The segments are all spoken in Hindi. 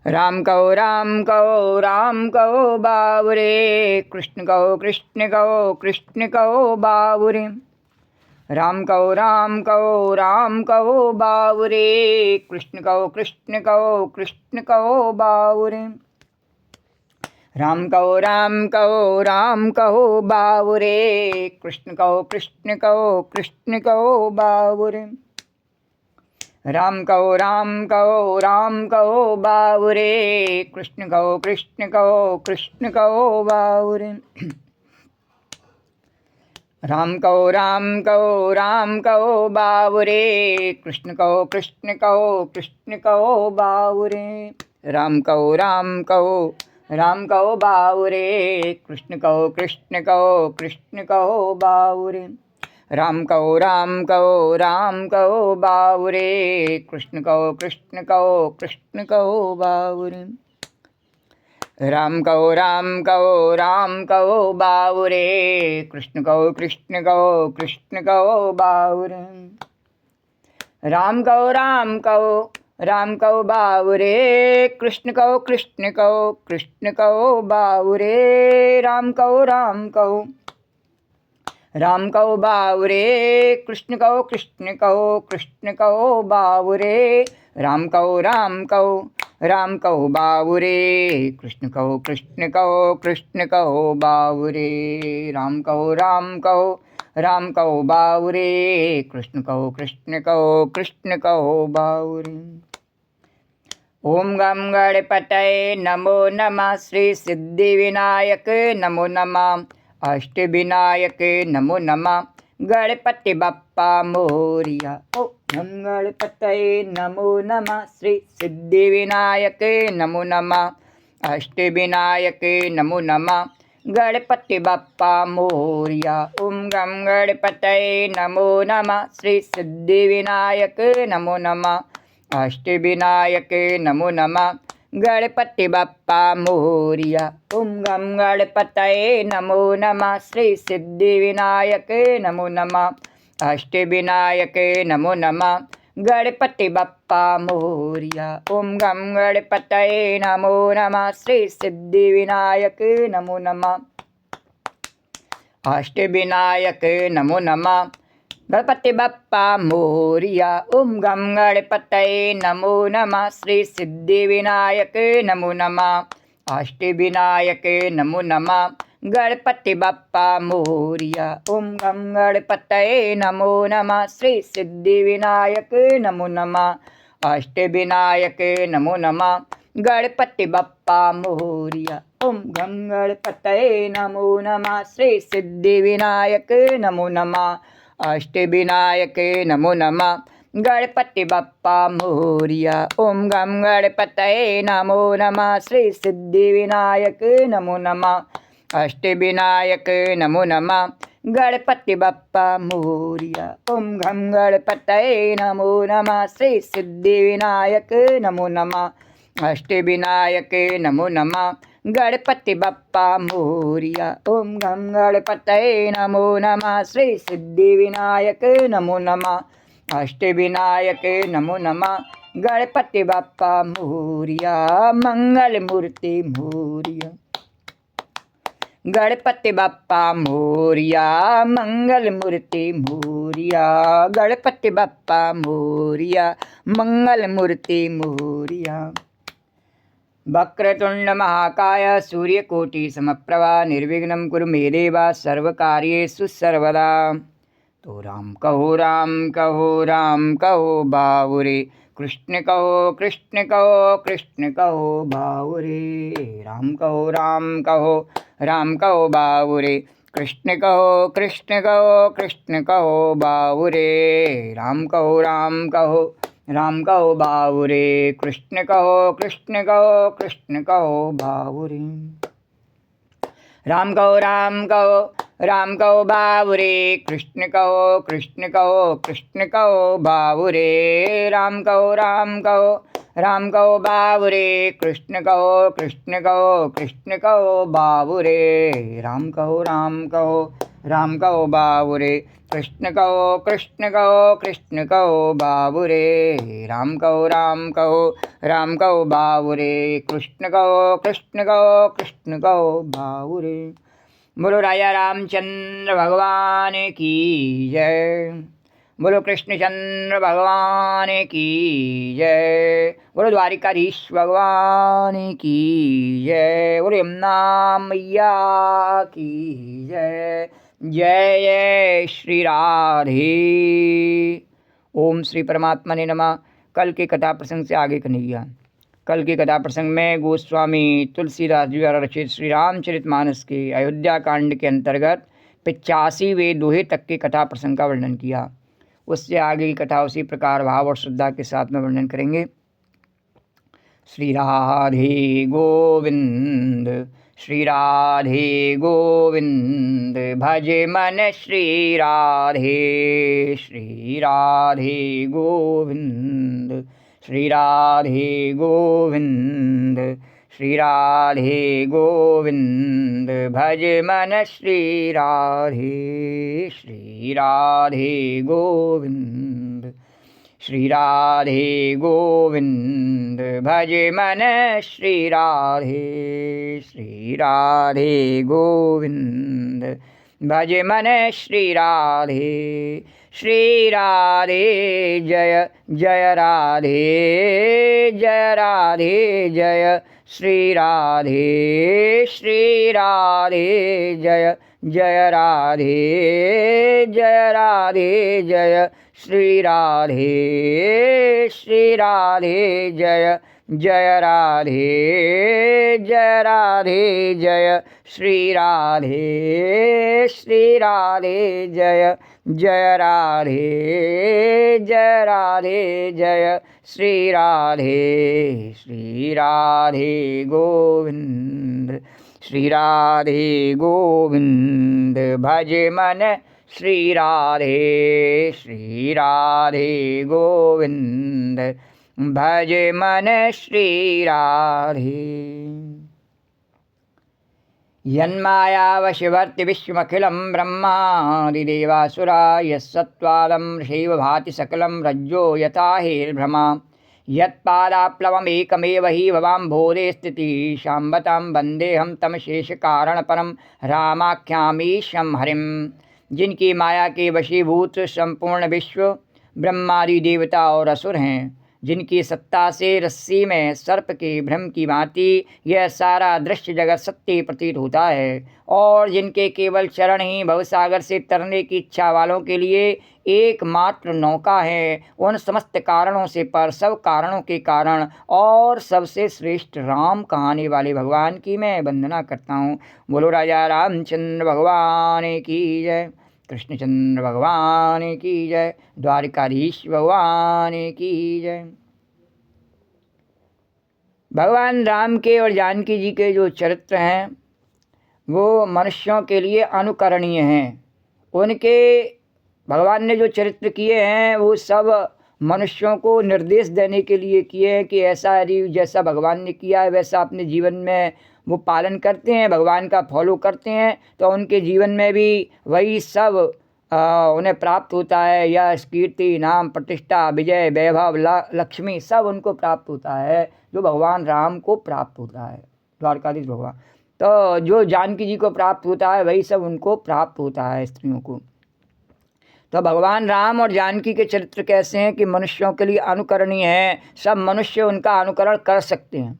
राम कहो बाबुरे, कृष्ण कहो बाबुरे। राम कहो बाबुरे, कृष्ण कहो बाबुरे। राम कहो बाबुरे, कृष्ण कहो बाबुरे। राम कहो बाबुरे, कृष्ण कहो बाबुरे। राम कहो बाबुरे, कृष्ण कहो बाबुरे। राम कहो बाबुरे, कृष्ण कहो बाबुरे। राम कहो बाबुरे, कृष्ण कहो बाबुरे। राम कहो बाबुरे, कृष्ण कहो बाबुरे। राम कहो बाबुरे, कृष्ण कहो बाबुरे। राम कहो बाबुरे, कृष्ण कहो बाबुरे। राम कहो बाबुरे, कृष्ण कहो बाबुरे। राम कहो बाबुरे, कृष्ण कहो बाबुरे। ओम गम गणपतये नमो नमः, श्री सिद्धिविनायक नमो नमः, अष्टविनायक नमो नमः, गणपति बप्पा मोरिया। ओम गम गणपतये नमो नमः, श्री सिद्धिविनायक नमो नमः, अष्टविनायक नमो नमः, गणपति बप्पा मोरिया। ओम गम गणपतये नमो नमः, श्री सिद्धिविनायक नमो नमः, अष्टविनायक नमो नमः, गणपति बप्पा मोरिया। ओम गम गणपतये नमो नमः, श्री सिद्धिविनायक नमो नमः, अष्टविनायक नमो नमः, गणपति बप्पा मोरिया। ओम गम गणपतये नमो नमः, श्री सिद्धिविनायक नमो नमः, अष्टविनायक नमो नमः, गणपति बप्पा मोरिया। ओम गम गणपतये नमो नमः, श्री सिद्धिविनायक नमो नमः, अष्टविनायक नमो नमः, गणपति बप्पा मोरिया। ओम गम गणपतये नमो नमः, श्री सिद्धिविनायक नमो नमः, अष्टविनायक नमो नमः, गणपति बप्पा मोरिया। ओम गम गणपतये नमो नमः, श्री सिद्धिविनायक नमो नमः, अष्टविनायक नमो नमः, गणपति बप्पा मोरिया। ओम गम गणपतये नमो नमः, श्री सिद्धिविनायक नमो नमः, अष्टविनायक नमो नमः, गणपति बप्पा मोरिया। ओम गम गणपतये नमो नमः, श्री सिद्धिविनायक नमो नमः, अष्टविनायक नमो नमः, गणपति बप्पा मोरिया। ओम गम गणपतये नमो नमः, श्री सिद्धिविनायक नमो नमः, अष्टविनायक नमो नमः, गणपति बप्पा मोरिया। मंगल मूर्ति मोरिया, गणपति बप्पा मोरिया। मंगल मूर्ति मोरिया, गणपति बप्पा मोरिया। मंगल मूर्ति मोरिया। वक्रतुंड महाकाय सूर्यकोटि समप्रभा, निर्विघ्नं कुरु मे देव, सर्वकार्येषु सर्वदा। तो राम कहो बाबुरे, कृष्ण कहो बाबुरे। राम कहो बाबुरे, कृष्ण कहो बाबुरे। राम कहो बाबुरे, कृष्ण कहो बाबुरे। राम कहो बाबुरे, कृष्ण कहो बाबुरे। राम कहो बाबुरे, कृष्ण कहो बाबुरे। राम कहो राम कहो बाबुरे, कृष्ण कहो कृष्ण कहो कृष्ण कहो बाबुरे, राम कहो राम कहो राम कहो बाबुरे, कृष्ण कहो कृष्ण कहो कृष्ण कहो बाबुरे। बोलो राजा रामचंद्र भगवान की जय, बोलो कृष्णचंद्र भगवान की जय, बोलो द्वारिकाधीश भगवान की जय, बोलो यमुना मैया की जय। जय जय श्री राधे। ओम श्री परमात्मा ने नमः। कल के कथा प्रसंग से आगे कन्हैया। कल के कथा प्रसंग में गोस्वामी तुलसीदास जी द्वारा रचित श्री रामचरितमानस के अयोध्या कांड के अंतर्गत 85वें दोहे तक के कथा प्रसंग का वर्णन किया। उससे आगे की कथा उसी प्रकार भाव और श्रद्धा के साथ में वर्णन करेंगे। श्री राधे गोविंद, श्री राधे गोविंद, भजे मन श्री राधे, श्री राधे गोविंद, श्री राधे गोविंद, श्री राधे गोविंद, भज मन श्री राधे, श्री राधे गोविंद, श्री राधे गोविंद, भज मन श्री राधे, श्री राधे गोविंद, भज मन श्री राधे, श्री राधे जय जय राधे, जय राधे जय, श्री राधे, श्री राधे जय जय राधे, जय राधे जय, श्री राधे, श्री राधे जय जय राधे, जय राधे जय, श्री राधे, श्री राधे जय जय राधे, जय राधे जय, श्री राधे, श्री राधे गोविंद, श्री राधे गोविंद, भज मन श्री राधे, श्री राधे गोविंद, भज मन श्री राधे। यन्मायावशिवर्ति विश्वमखिलं ब्रह्मादिदेवासुरा, यस्सत्त्वादं ऋषैव भाति सकलं रज्जो यथा हेर्भ्रमा, यत्पादाप्लवमेकमेव हि भवाम्भोधे स्थितिः शाम्बतां वन्देऽहं तं शेषकारणपरं रामाख्यामीशं हरिं। जिनकी माया के वशीभूत संपूर्ण विश्व ब्रह्मादि देवता और असुर हैं, जिनकी सत्ता से रस्सी में सर्प के भ्रम की भांति यह सारा दृश्य जगत सत्य प्रतीत होता है, और जिनके केवल चरण ही भवसागर से तरने की इच्छा वालों के लिए एकमात्र नौका है, उन समस्त कारणों से पर सब कारणों के कारण और सबसे श्रेष्ठ राम कहानी वाले भगवान की मैं वंदना करता हूँ। बोलो राजा रामचंद्र भगवान की जय, कृष्णचंद्र भगवान की जय, द्वारिकाधीश भगवान की जय। भगवान राम के और जानकी जी के जो चरित्र हैं वो मनुष्यों के लिए अनुकरणीय हैं। उनके भगवान ने जो चरित्र किए हैं वो सब मनुष्यों को निर्देश देने के लिए किए हैं कि ऐसा यदि जैसा भगवान ने किया है वैसा अपने जीवन में वो पालन करते हैं, भगवान का फॉलो करते हैं, तो उनके जीवन में भी वही सब उन्हें प्राप्त होता है। यश, कीर्ति, नाम, प्रतिष्ठा, विजय, वैभव, लक्ष्मी सब उनको प्राप्त होता है जो भगवान राम को प्राप्त होता है, द्वारकाधीश भगवान। तो जो जानकी जी को प्राप्त होता है वही सब उनको प्राप्त होता है, स्त्रियों को। तो भगवान राम और जानकी के चरित्र कैसे हैं कि मनुष्यों के लिए अनुकरणीय हैं, सब मनुष्य उनका अनुकरण कर सकते हैं,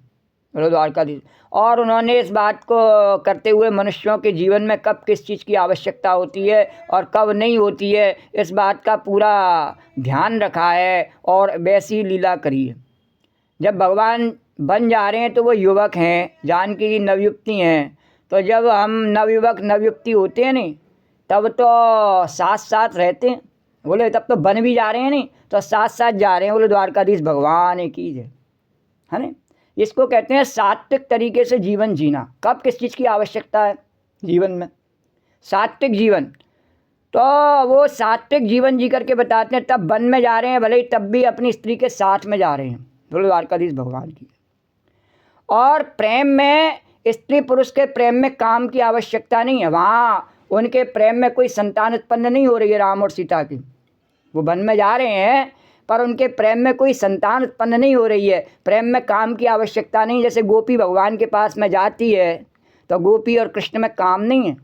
बोलो द्वारकाधीश। और उन्होंने इस बात को करते हुए मनुष्यों के जीवन में कब किस चीज़ की आवश्यकता होती है और कब नहीं होती है, इस बात का पूरा ध्यान रखा है और वैसी लीला करी है। जब भगवान बन जा रहे हैं तो वो युवक हैं, जानकी जी नवयुक्ति हैं, तो जब हम नवयुवक नवयुक्ति होते हैं नहीं तब तो साथ साथ रहते हैं, बोले तब तो बन भी जा रहे हैं नहीं तो साथ साथ जा रहे हैं, बोले द्वारकाधीश भगवान की जय, है ना। इसको कहते हैं सात्विक तरीके से जीवन जीना। कब किस चीज़ की आवश्यकता है जीवन में, सात्विक जीवन, तो वो सात्विक जीवन जी करके बताते हैं। तब वन में जा रहे हैं भले ही, तब भी अपनी स्त्री के साथ में जा रहे हैं, बोलो द्वारकाधीश भगवान की। और प्रेम में, स्त्री पुरुष के प्रेम में काम की आवश्यकता नहीं है, वहाँ उनके प्रेम में कोई संतान उत्पन्न नहीं हो रही है राम और सीता की। वो वन में जा रहे हैं पर उनके प्रेम में कोई संतान उत्पन्न नहीं हो रही है। प्रेम में काम की आवश्यकता नहीं। जैसे गोपी भगवान के पास में जाती है तो गोपी और कृष्ण में काम नहीं है,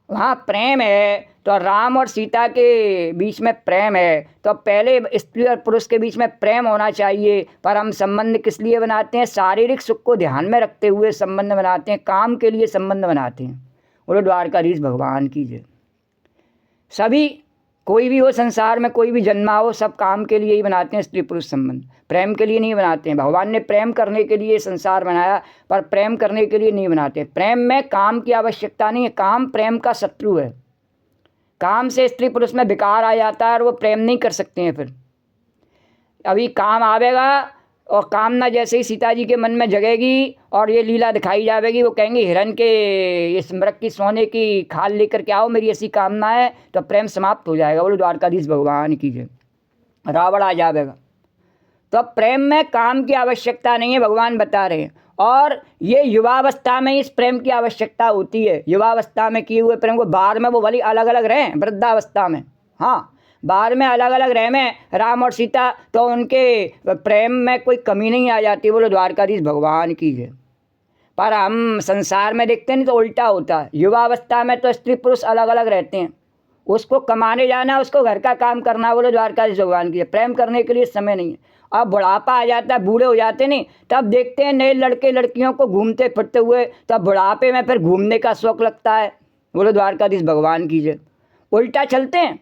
वहाँ प्रेम है। तो राम और सीता के बीच में प्रेम है, तो पहले स्त्री और पुरुष के बीच में प्रेम होना चाहिए। पर हम संबंध किस लिए बनाते हैं? शारीरिक सुख को ध्यान में रखते हुए संबंध बनाते हैं, काम के लिए संबंध बनाते हैं। बोलो द्वारकाधीश भगवान की जय। सभी कोई भी हो संसार में, कोई भी जन्मा हो, सब काम के लिए ही बनाते हैं स्त्री पुरुष संबंध, प्रेम के लिए नहीं बनाते हैं। भगवान ने प्रेम करने के लिए संसार बनाया पर प्रेम करने के लिए नहीं बनाते। प्रेम में काम की आवश्यकता नहीं है, काम प्रेम का शत्रु है। काम से स्त्री पुरुष में विकार आ जाता है और वो प्रेम नहीं कर सकते हैं। फिर अभी काम आवेगा और कामना जैसे ही सीता जी के मन में जगेगी और ये लीला दिखाई जाएगी, वो कहेंगे हिरण के इस मृग की सोने की खाल लेकर के आओ, मेरी ऐसी कामना है, तो प्रेम समाप्त हो जाएगा। बोलो द्वारकाधीश भगवान की जय। रावण आ जाएगा। तो प्रेम में काम की आवश्यकता नहीं है, भगवान बता रहे हैं। और ये युवावस्था में इस प्रेम की आवश्यकता होती है। युवावस्था में किए हुए प्रेम को बाद में वो भली अलग अलग रहें, वृद्धावस्था में, हाँ बाद में अलग अलग रहे में राम और सीता, तो उनके प्रेम में कोई कमी नहीं आ जाती। बोलो द्वारकाधीश भगवान की जय। पर हम संसार में देखते नहीं तो उल्टा होता है। युवावस्था में तो स्त्री पुरुष अलग अलग रहते हैं, उसको कमाने जाना, उसको घर का काम करना। बोलो द्वारकाधीश भगवान की जय। प्रेम करने के लिए समय नहीं है। अब बुढ़ापा आ जाता है, बूढ़े हो जाते नहीं, तब देखते हैं नए लड़के लड़कियों को घूमते फिरते हुए, तब बुढ़ापे में फिर घूमने का शौक लगता है। बोलो द्वारकाधीश भगवान की जय। उल्टा चलते हैं।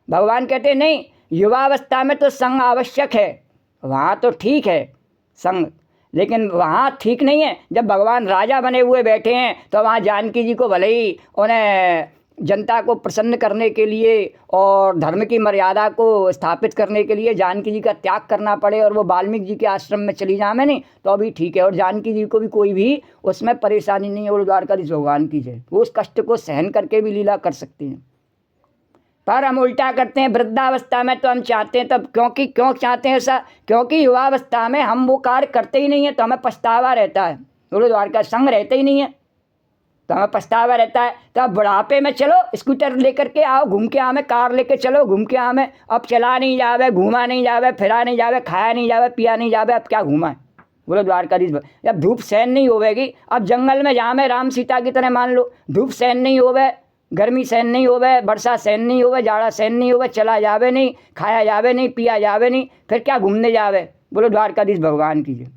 भगवान कहते हैं नहीं, युवावस्था में तो संग आवश्यक है, वहाँ तो ठीक है संग, लेकिन वहाँ ठीक नहीं है। जब भगवान राजा बने हुए बैठे हैं तो वहाँ जानकी जी को भले ही उन्हें जनता को प्रसन्न करने के लिए और धर्म की मर्यादा को स्थापित करने के लिए जानकी जी का त्याग करना पड़े और वो वाल्मीकि जी के आश्रम में चली जाए नहीं, तो अभी ठीक है। और जानकी जी को भी कोई भी उसमें परेशानी नहीं है। और द्वारकाधीश भगवान की जय। वो उस कष्ट को सहन करके भी लीला कर सकती हैं। पर हम उल्टा करते हैं। वृद्धावस्था में तो हम चाहते हैं, तब क्यों चाहते हैं ऐसा? क्योंकि युवावस्था में हम वो कार्य करते ही नहीं है, तो हमें पछतावा रहता है। बोलो द्वारका संग रहते ही नहीं है तो हमें पछतावा रहता है। तो अब बुढ़ापे में चलो स्कूटर लेकर के आओ, घूम के आवे, कार लेके चलो, घूम के आवे। अब चला नहीं जावे, घूमा नहीं जावे, फिरा नहीं जावे, खाया नहीं जावे, पिया नहीं जावे, अब क्या घूमा है? बोलो द्वारकाधीश। जब धूप सहन नहीं होवेगी, अब जंगल में जावे राम सीता की तरह मान लो, धूप सहन नहीं होवे, गर्मी सहन नहीं होवे, वर्षा सहन नहीं होवे, जाड़ा सहन नहीं होवे, चला जावे नहीं, खाया जावे नहीं, पिया जावे नहीं, फिर क्या घूमने जावे? बोलो द्वारकाधीश भगवान की जय।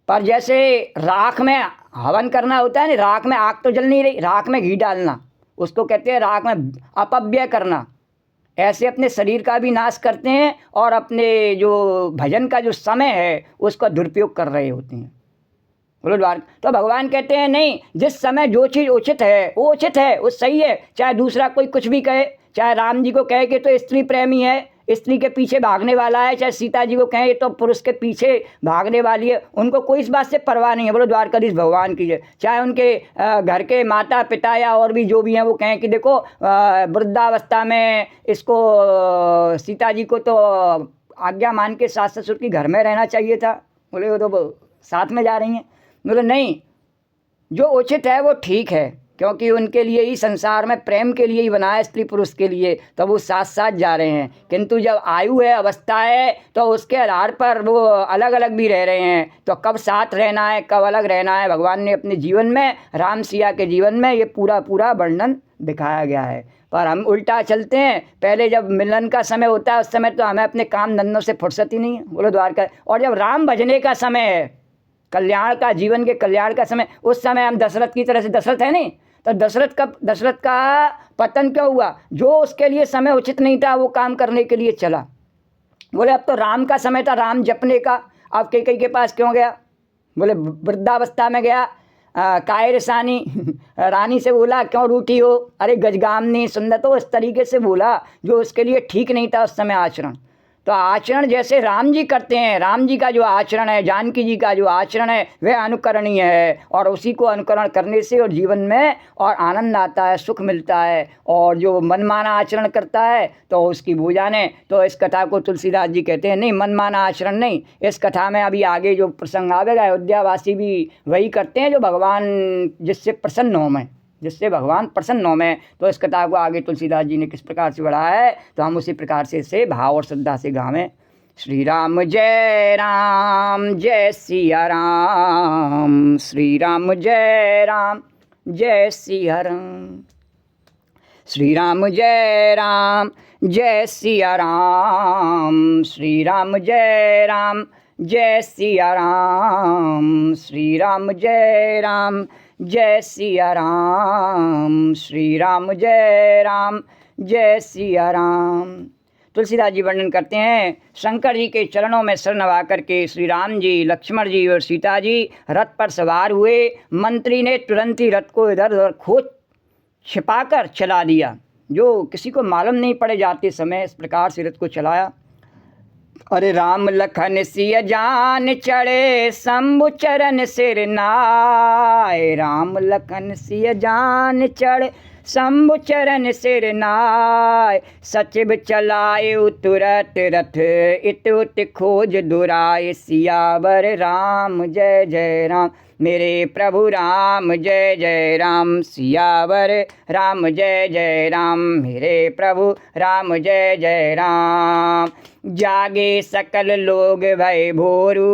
पर जैसे राख में हवन करना होता है ना, राख में आग तो जल नहीं रही, राख में घी डालना, उसको कहते हैं राख में अपव्यय करना। ऐसे अपने शरीर का भी नाश करते हैं और अपने जो भजन का जो समय है उसका दुरुपयोग कर रहे होते हैं। बोलो द्वार। तो भगवान कहते हैं नहीं, जिस समय जो चीज़ उचित है वो उचित है, वो सही है। चाहे दूसरा कोई कुछ भी कहे, चाहे राम जी को कहे कि तो स्त्री प्रेमी है, स्त्री के पीछे भागने वाला है, चाहे सीता जी को कहें ये तो पुरुष के पीछे भागने वाली है, उनको कोई इस बात से परवाह नहीं है। बोलो द्वारकाधीश भगवान की जय। चाहे उनके घर के माता पिता या और भी जो भी हैं वो कहें कि देखो वृद्धावस्था में इसको सीता जी को तो आज्ञा मान के सास ससुर की घर में रहना चाहिए था, बोले वो तो साथ में जा रही हैं। बोले नहीं, जो उचित है वो ठीक है, क्योंकि उनके लिए ही संसार में प्रेम के लिए ही बना है, स्त्री पुरुष के लिए, तो वो साथ साथ जा रहे हैं। किंतु जब आयु है, अवस्था है, तो उसके आधार पर वो अलग अलग भी रह रहे हैं। तो कब साथ रहना है, कब अलग रहना है, भगवान ने अपने जीवन में, राम सिया के जीवन में ये पूरा वर्णन दिखाया गया है। पर हम उल्टा चलते हैं। पहले जब मिलन का समय होता है उस समय तो हमें अपने काम धंधों से फुर्सत ही नहीं है, बोलो द्वारका। और जब राम भजने का समय है, कल्याण का, जीवन के कल्याण का समय, उस समय हम दशरथ की तरह से, दशरथ है नहीं, तो दशरथ का पतन क्यों हुआ? जो उसके लिए समय उचित नहीं था वो काम करने के लिए चला। बोले अब तो राम का समय था राम जपने का, अब कैकेयी के पास क्यों गया? बोले वृद्धावस्था में गया। कायरसानी रानी से बोला क्यों रूठी हो? अरे गजगामनी सुंदर, तो इस तरीके से बोला जो उसके लिए ठीक नहीं था उस समय आचरण। तो आचरण जैसे राम जी करते हैं, राम जी का जो आचरण है, जानकी जी का जो आचरण है वह अनुकरणीय है, और उसी को अनुकरण करने से और जीवन में और आनंद आता है, सुख मिलता है। और जो मनमाना आचरण करता है तो उसकी वो जाने। तो इस कथा को तुलसीदास जी कहते हैं नहीं, मनमाना आचरण नहीं। इस कथा में अभी आगे जो प्रसंग आवेगा, अयोध्यावासी भी वही करते हैं जो भगवान जिससे प्रसन्न हो में, जिससे भगवान प्रसन्न हो में। तो इस कथा को आगे तुलसीदास जी ने किस प्रकार से बढ़ाया है, तो हम उसी प्रकार से इसे भाव और श्रद्धा से गावें। श्री राम जय सिया राम, श्री राम जय सिया राम, श्री राम जय सिया राम, श्री राम जय सिया राम, श्री राम जय सिया राम, श्री राम जय सिया राम। तुलसीदास जी वर्णन करते हैं, शंकर जी के चरणों में सिर नवा करके श्री राम जी, लक्ष्मण जी और सीता जी रथ पर सवार हुए। मंत्री ने तुरंत ही रथ को इधर उधर खोज छिपाकर चला दिया, जो किसी को मालूम नहीं पड़े जाते समय इस प्रकार से रथ को चलाया। अरे राम लखन सिय जान चढ़े, शंभु चरण सिर नाय, राम लखन सिय जान चढ़े, शंभु चरण सिर नाय, सचिव चलाए तुरत रथ, इत उत खोज दुराय, सियावर राम जय राम, मेरे प्रभु राम जय राम, सियावर राम जय राम, मेरे प्रभु राम जय राम। जागे सकल लोग भय भोरू,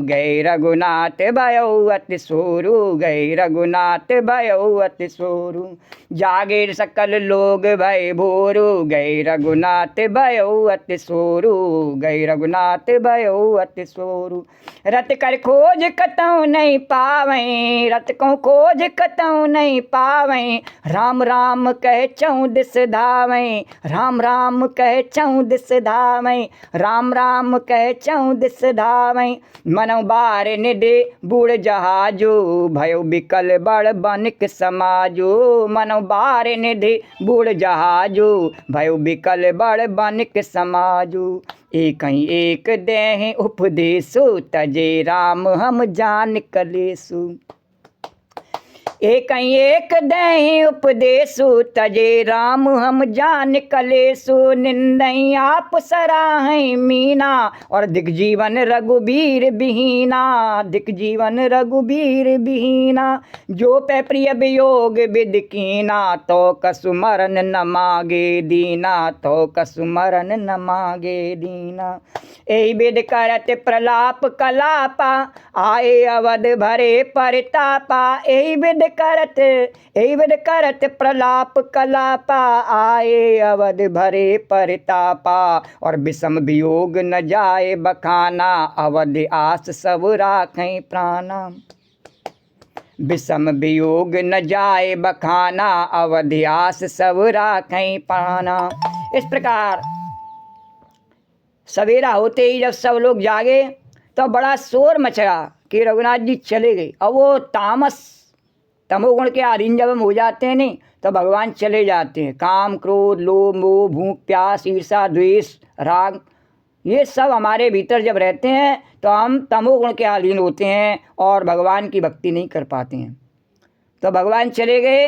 गए रघुनाथ भयो अति सोरू, गए रघुनाथ भयो अति सोरू, जागे सकल लोग भय भोरू, गए रघुनाथ भयो अति सोरू, गए रघुनाथ भयो अति सोरू। रत कर खोज कतहु नहीं पावें, रत को खोज कतहु नहीं पावें, राम राम कह चौं दिस धावें, राम राम कह चौं दिस धावें, राम राम कह चौं दिस धावें। मनो बार निधे बूढ़ जहाजो, भयो बिकल बड़ बनिक समाजो, मनो बार निधे बूढ़ जहाजो, भयो बिकल बड़ बनिक समाजो। एक एक देह उपदेशो, तजे राम हम जान कलेसु, एक देहि उपदेशु, तजे राम हम जान कलेसु, निंदई आप सराहै मीना, और दिग्जीवन रघुबीर बिहीना, दिग्जीवन रघुबीर बिहीना, जो पे प्रिय वियोग विद कीना, तो कसु मरन न मागे दीना, तो कसु मरन न मागे दीना। एहि विद करत प्रलाप कलापा, आए अवध भरे परितापा, एहि विद करत प्रलाप कलापा, आए अवध भरे परितापा, और विषम वियोग न जाए बखाना, अवध आस सब राखें प्राणा, विषम वियोग न जाए बखाना, अवध आस सब राखें प्राणा। इस प्रकार सवेरा होते ही जब सब लोग जागे तो बड़ा शोर मचा कि रघुनाथ जी चले गए। अब वो तमोगुण के अधीन जब हम हो जाते हैं नहीं तो भगवान चले जाते हैं। काम क्रोध लोभ मोह भूख प्यास ईर्षा द्वेष राग, ये सब हमारे भीतर जब रहते हैं तो हम तमोगुण के अधीन होते हैं और भगवान की भक्ति नहीं कर पाते हैं। तो भगवान चले गए,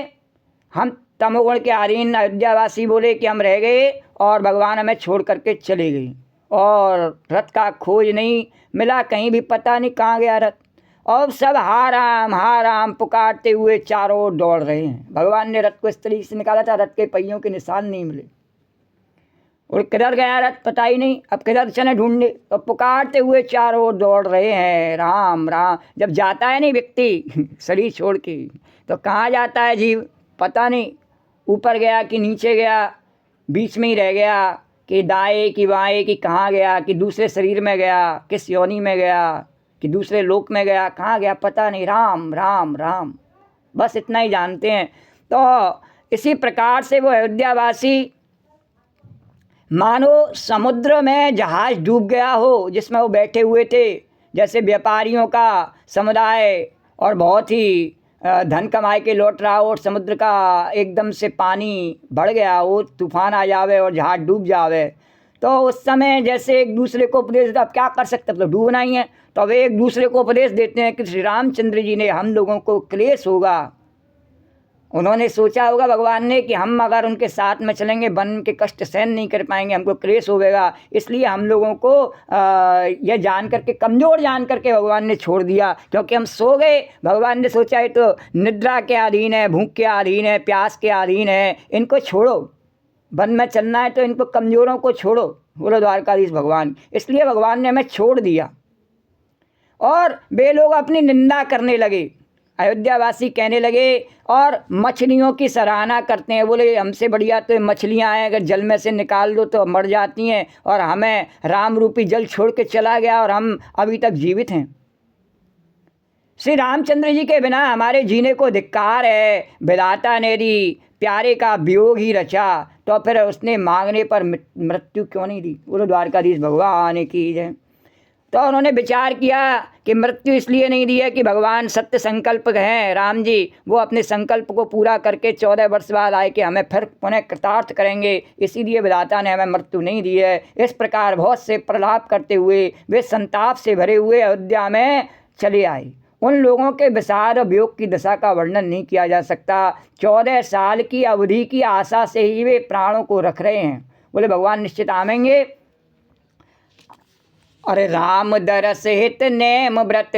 हम तमोगुण के अधीन अयोध्यावासी बोले कि हम रह गए और भगवान हमें छोड़ करके चले गए, और रथ का खोज नहीं मिला, कहीं भी पता नहीं कहाँ गया रथ। और सब हा राम पुकारते हुए चारों ओर दौड़ रहे हैं। भगवान ने रथ को इस तरीके से निकाला था, रथ के पहियों के निशान नहीं मिले, और किधर गया रथ पता ही नहीं, अब किधर चले ढूंढने। तो पुकारते हुए चारों ओर दौड़ रहे हैं राम राम। जब जाता है नहीं व्यक्ति शरीर छोड़ के तो कहाँ जाता है जीव पता नहीं, ऊपर गया कि नीचे गया, बीच में ही रह गया, कि दाएं कि बाएं कि कहाँ गया, कि दूसरे शरीर में गया, किस योनि में गया, कि दूसरे लोक में गया, कहाँ गया पता नहीं। राम राम राम बस इतना ही जानते हैं। तो इसी प्रकार से वो अयोध्यावासी मानो समुद्र में जहाज डूब गया हो जिसमें वो बैठे हुए थे, जैसे व्यापारियों का समुदाय और बहुत ही धन कमाए के लौट रहा हो और समुद्र का एकदम से पानी बढ़ गया हो, तूफान आ जावे और जहाज डूब जावे, तो उस समय जैसे एक दूसरे को उपदेश, अब क्या कर सकते, तो डूबना ही है। तो वे एक दूसरे को उपदेश देते हैं कि श्री रामचंद्र जी ने हम लोगों को क्लेश होगा, उन्होंने सोचा होगा भगवान ने कि हम अगर उनके साथ में चलेंगे वन के कष्ट सहन नहीं कर पाएंगे, हमको क्लेश होगा, इसलिए हम लोगों को यह जान करके, कमज़ोर जान करके भगवान ने छोड़ दिया, क्योंकि हम सो गए। भगवान ने सोचा है तो निद्रा के अधीन है, भूख के अधीन है, प्यास के अधीन है, इनको छोड़ो, वन में चलना है तो इनको कमज़ोरों को छोड़ो, बोलो द्वारकाधीश भगवान। इसलिए भगवान ने हमें छोड़ दिया और वे लोग अपनी निंदा करने लगे, अयोध्यावासी कहने लगे और मछलियों की सराहना करते हैं, बोले हमसे बढ़िया तो मछलियां हैं, अगर जल में से निकाल दो तो मर जाती हैं, और हमें राम रूपी जल छोड़ के चला गया और हम अभी तक जीवित हैं। श्री रामचंद्र जी के बिना हमारे जीने को धिक्कार है। विधाता ने यदि प्यारे का वियोग ही रचा तो फिर उसने मांगने पर मृत्यु क्यों नहीं दी, बोलो द्वारकाधीश भगवान की जय। तो उन्होंने विचार किया कि मृत्यु इसलिए नहीं दी है कि भगवान सत्य संकल्प हैं राम जी, वो अपने संकल्प को पूरा करके 14 वर्ष बाद आए कि हमें फिर पुनः कृतार्थ करेंगे, इसीलिए विधाता ने हमें मृत्यु नहीं दी है। इस प्रकार बहुत से प्रलाप करते हुए वे संताप से भरे हुए अयोध्या में चले आए। उन लोगों के विषाद और वियोग की दशा का वर्णन नहीं किया जा सकता। 14 साल की अवधि की आशा से ही वे प्राणों को रख रहे हैं, बोले भगवान निश्चित आवेंगे। और राम दरस हित नेम व्रत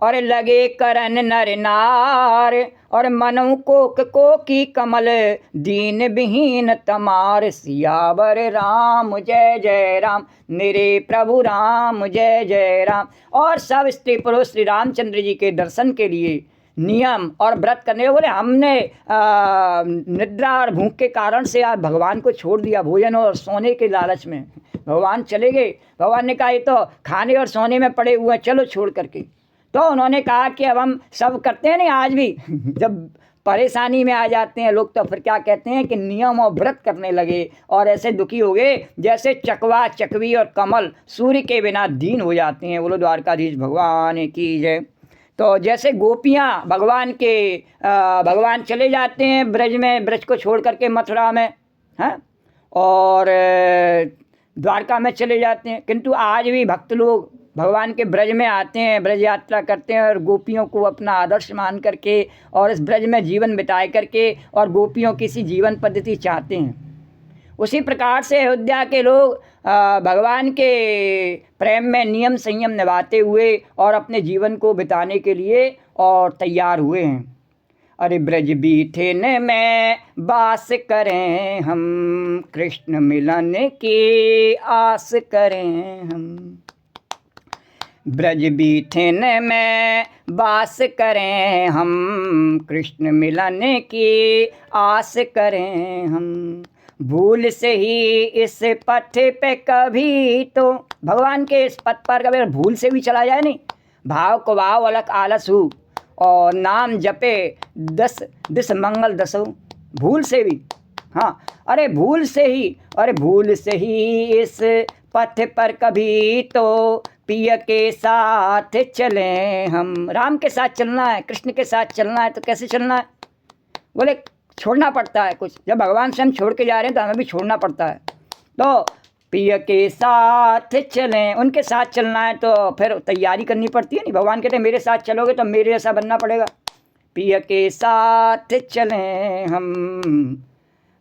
और लगे करन नर नार, और मनऊ को की कमल दीन विहीन तमार, सियावर राम जय जय राम, मेरे प्रभु राम जय जय राम। और सब स्त्री पुरुष श्री रामचंद्र जी के दर्शन के लिए नियम और व्रत करने, बोले हमने निद्रा और भूख के कारण से आज भगवान को छोड़ दिया, भोजन और सोने के लालच में भगवान चले गए। भगवान ने कहा ये तो खाने और सोने में पड़े हुए हैं, चलो छोड़ करके। तो उन्होंने कहा कि अब हम सब करते हैं नहीं, आज भी जब परेशानी में आ जाते हैं लोग तो फिर क्या कहते हैं कि नियम और व्रत करने लगे, और ऐसे दुखी हो गए जैसे चकवा चकवी और कमल सूर्य के बिना दीन हो जाते हैं, बोलो द्वारकाधीश भगवान की जय। तो जैसे गोपियाँ भगवान चले जाते हैं ब्रज में, ब्रज को छोड़ करके मथुरा में, हैं, और द्वारका में चले जाते हैं, किंतु आज भी भक्त लोग भगवान के ब्रज में आते हैं, ब्रज यात्रा करते हैं और गोपियों को अपना आदर्श मान करके और इस ब्रज में जीवन बिताए करके और गोपियों की सी जीवन पद्धति चाहते हैं। उसी प्रकार से अयोध्या के लोग भगवान के प्रेम में नियम संयम निभाते हुए और अपने जीवन को बिताने के लिए और तैयार हुए हैं। अरे ब्रज बीठे न में बास करें हम, कृष्ण मिलन की आस करें हम। ब्रज बीठे न में बास करें हम, कृष्ण मिलन की आस करें हम। भूल से ही इस पथ पे कभी तो, भगवान के इस पथ पर कभी भूल से भी चला जाए नहीं, भाव को भाव अलग आलस हो और नाम जपे 10 दिस मंगल दसो, भूल से भी, हाँ, अरे भूल से ही इस पथ पर कभी तो पिया के साथ चलें हम। राम के साथ चलना है, कृष्ण के साथ चलना है, तो कैसे चलना है, बोले छोड़ना पड़ता है कुछ, जब भगवान से हम छोड़ के जा रहे हैं तो हमें भी छोड़ना पड़ता है। तो पिया के साथ चलें, उनके साथ चलना है तो फिर तैयारी करनी पड़ती है नहीं, भगवान कहते हैं मेरे साथ चलोगे तो मेरे जैसा बनना पड़ेगा। पिया के साथ चलें हम,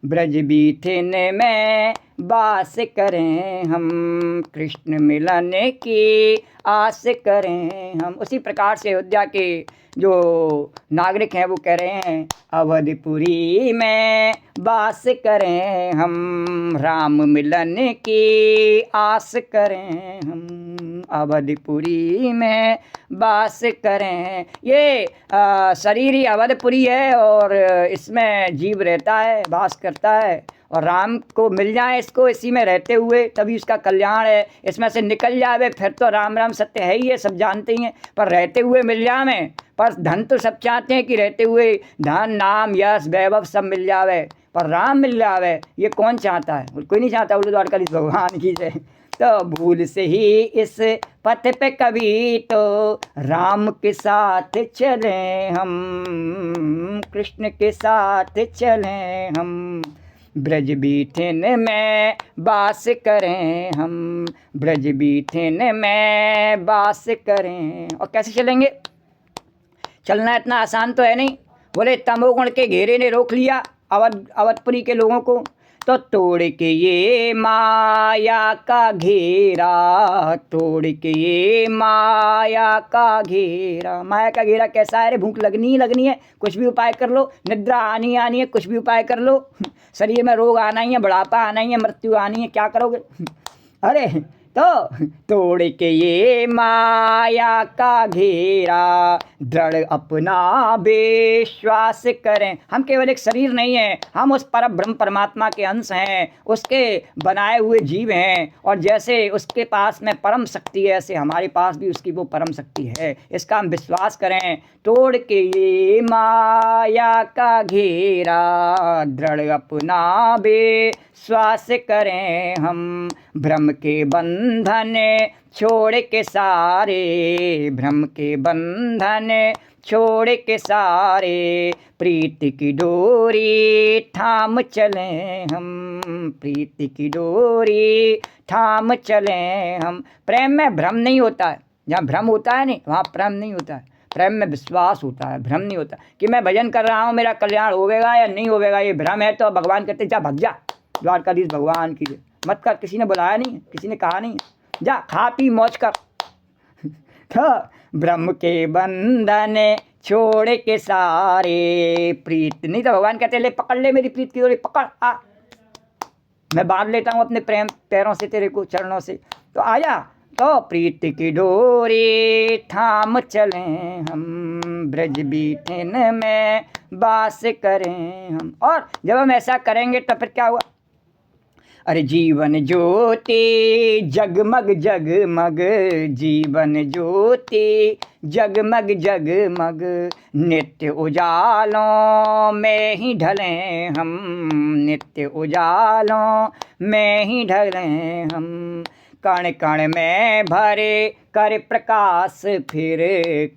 ब्रज बीठन में बास करें हम, कृष्ण मिलन की आस करें हम। उसी प्रकार से अयोध्या के जो नागरिक हैं वो कह रहे हैं अवधपुरी में वास करें हम, राम मिलन की आस करें हम, अवधपुरी में वास करें। ये शरीर ही अवधपुरी है और इसमें जीव रहता है, वास करता है, और राम को मिल जाए इसको इसी में रहते हुए तभी उसका कल्याण है। इसमें से निकल जावे फिर तो राम राम सत्य है ही है, सब जानते ही हैं, पर रहते हुए मिल जावे। पर धन तो सब चाहते हैं कि रहते हुए धन नाम यश वैभव सब मिल जावे, पर राम मिल जावे ये कौन चाहता है, कोई नहीं चाहता। बोले द्वारकाधीश भगवान की जय। तो भूल से ही इस पथ पे कभी तो राम के साथ चलें हम, कृष्ण के साथ चलें हम। ब्रज बीथिन में वास करें हम, ब्रज बीथिन में वास करें। और कैसे चलेंगे? चलना इतना आसान तो है नहीं। बोले तमोगुण के घेरे ने रोक लिया अवधपुरी के लोगों को, तो तोड़ के ये माया का घेरा, तोड़ के ये माया का घेरा। माया का घेरा कैसा है रे? भूख लगनी है, कुछ भी उपाय कर लो, निद्रा आनी है, कुछ भी उपाय कर लो, शरीर में रोग आना ही है, बुढ़ापा आना ही है, मृत्यु आनी है, क्या करोगे? अरे तो तोड़ के ये माया का घेरा, दृढ़ अपना विश्वास करें। हम केवल एक शरीर नहीं है, हम उस पर ब्रह्म परमात्मा के अंश हैं, उसके बनाए हुए जीव हैं। और जैसे उसके पास में परम शक्ति है, ऐसे हमारे पास भी उसकी वो परम शक्ति है, इसका हम विश्वास करें। तोड़ के ये माया का घेरा, दृढ़ अपना विश्वास करें हम, भ्रम के बंधन छोड़ के सारे, भ्रम के बंधन छोड़ के सारे, प्रीति की डोरी थाम चलें हम, प्रीति की डोरी थाम चलें हम। प्रेम में भ्रम नहीं होता है, जहाँ भ्रम होता है नहीं वहाँ प्रेम नहीं होता है। प्रेम में विश्वास होता है, भ्रम नहीं होता कि मैं भजन कर रहा हूँ मेरा कल्याण होगा या नहीं होगा, ये भ्रम है। तो भगवान कहते जा भग जा, द्वारकाधीश भगवान की मत कर, किसी ने बुलाया नहीं है, किसी ने कहा नहीं है, जा खा पी मौज कर। तो ब्रह्म के बंधन छोड़ के सारे, प्रीत नहीं तो भगवान कहते ले पकड़ ले मेरी प्रीत की डोरी, पकड़ आ, मैं बांध लेता हूँ अपने प्रेम पैरों से तेरे को, चरणों से, तो आया। तो प्रीत की डोरी थाम चलें हम, ब्रज बीथिन में वास करें हम। और जब हम ऐसा करेंगे तो फिर क्या हुआ? अरे जीवन ज्योति जगमग जगमग, जीवन ज्योति जगमग जगमग, नित्य उजालों में ही ढलें हम, नित्य उजालों में ही ढलें हम। कण कण में भरे कर प्रकाश फिर,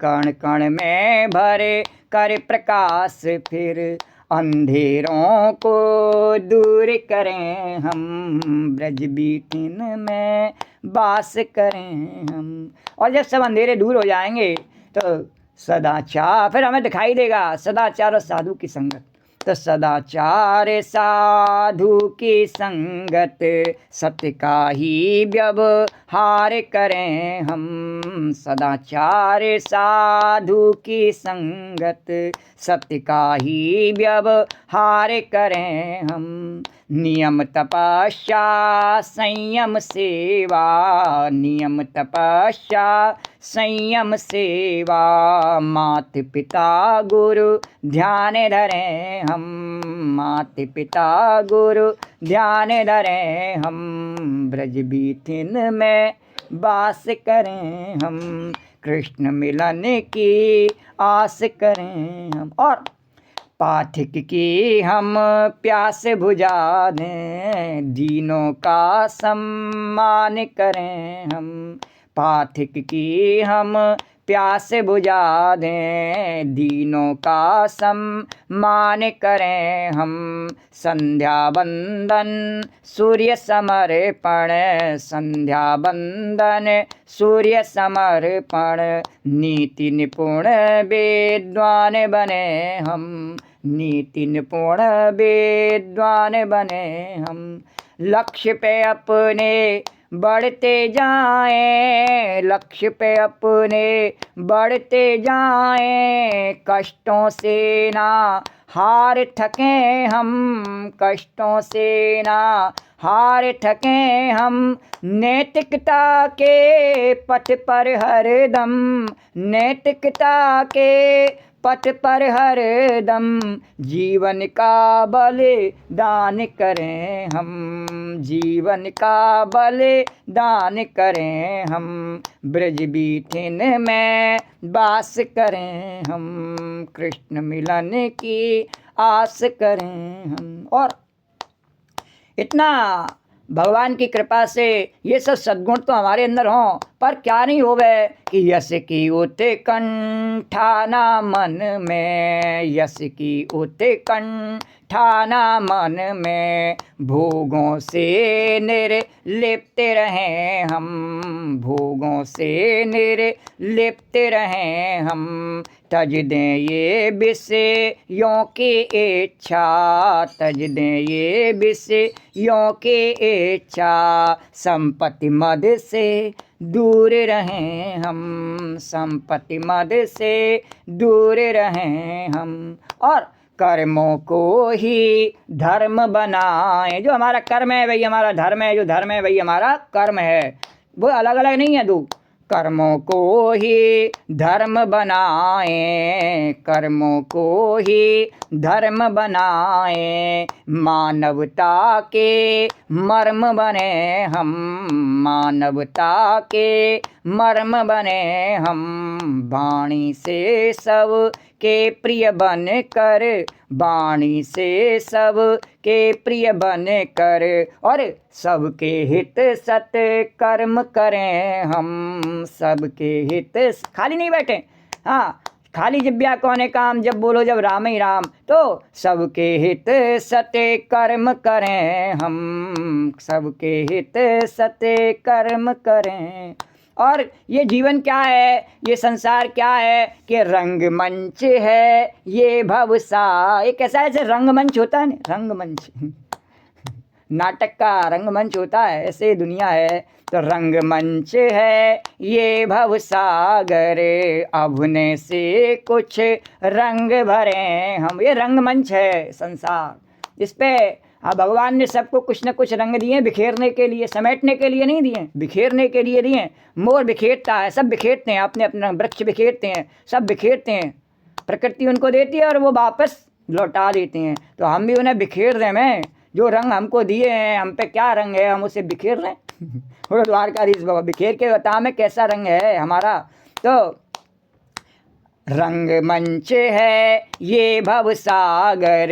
कण कण में भरे कर प्रकाश फिर, अंधेरों को दूर करें हम, ब्रज बीथिन में वास करें हम। और जब सब अंधेरे दूर हो जाएंगे तो सदाचार फिर हमें दिखाई देगा, सदाचार और साधु की संगत। तो सदाचार साधु की संगत, सत्य का ही व्यवहार करें हम, सदाचार साधु की संगत, सत्य का ही व्यवहार करें हम। नियम तपस्या संयम सेवा, नियम तपस्या संयम सेवा, मात पिता गुरु ध्यान धरें हम, मात पिता गुरु ध्यान धरें हम, ब्रज बीथिन में वास करें हम, कृष्ण मिलन की आस करें हम। और पाथिक की हम प्यास बुझा दें, दीनों का सम्मान करें हम, पाथिक की हम प्यास बुझा दें, दीनों का सम्मान करें हम। संध्या वंदन सूर्य समर्पण, संध्या वंदन सूर्य समर्पण, नीति निपुण विद्वान बने हम, नीति निपुण विद्वान बने हम। लक्ष्य पे अपने बढ़ते जाएं, लक्ष्य पे अपने बढ़ते जाएं, कष्टों से ना हार थकें हम, कष्टों से ना हार थकें हम। नैतिकता के पथ पर हरदम, नैतिकता के पथ पर हरदम, जीवन का बलिदान करें हम, जीवन का बलिदान करें हम, ब्रज बीथिन में वास करें हम, कृष्ण मिलन की आस करें हम। और इतना भगवान की कृपा से ये सब सद्गुण तो हमारे अंदर हों, पर क्या नहीं होवे कि यश की उत्कंठाना मन में, यश की उत्कंठाना मन में, भोगों से निर्लिप्त रहें हम, भोगों से निर्लिप्त रहें हम, तज दें ये विषयों की इच्छा, तज दें ये विषयों की इच्छा, संपत्ति मद से दूर रहें हम, संपत्ति मद से दूर रहें हम, और कर्मों को ही धर्म बनाएं। जो हमारा कर्म है वही हमारा धर्म है, जो धर्म है वही हमारा कर्म है, वो अलग अलग नहीं है दो। कर्मों को ही धर्म बनाएं, कर्मों को ही धर्म बनाएं, मानवता के मर्म बने हम, मानवता के मर्म बने हम, वाणी से सब के प्रिय बन कर, वाणी से सब के प्रिय बन कर, और सबके हित सत कर्म करें हम, सबके हित, खाली नहीं बैठे, हाँ खाली जिब्या कौने काम, जब बोलो जब राम ही राम, तो सबके हित सत्य कर्म करें हम, सबके हित सत्य कर्म करें। और ये जीवन क्या है, ये संसार क्या है कि रंगमंच है ये भवसा, एक ऐसा ऐसे रंगमंच होता है ना, रंगमंच नाटक का रंगमंच होता है, ऐसे दुनिया है। तो रंगमंच है ये भवसागर, अभिनय से कुछ रंग भरे हम, ये रंगमंच है संसार। इस पे भगवान ने सबको कुछ न कुछ रंग दिए, बिखेरने के लिए, समेटने के लिए नहीं दिए, बिखेरने के लिए दिए। मोर बिखेरता है, सब बिखेरते हैं, अपने अपना वृक्ष बिखेरते हैं, सब बिखेरते हैं, प्रकृति उनको देती है और वो वापस लौटा देते हैं। तो हम भी उन्हें बिखेर रहे हैं, जो रंग हमको दिए हैं, हम पे क्या रंग है, हम उसे बिखेर रहे हैं। थोड़ा द्वारकाधीश बाबा बिखेर के बता में कैसा रंग है हमारा। तो रंगमंच है ये भवसागर,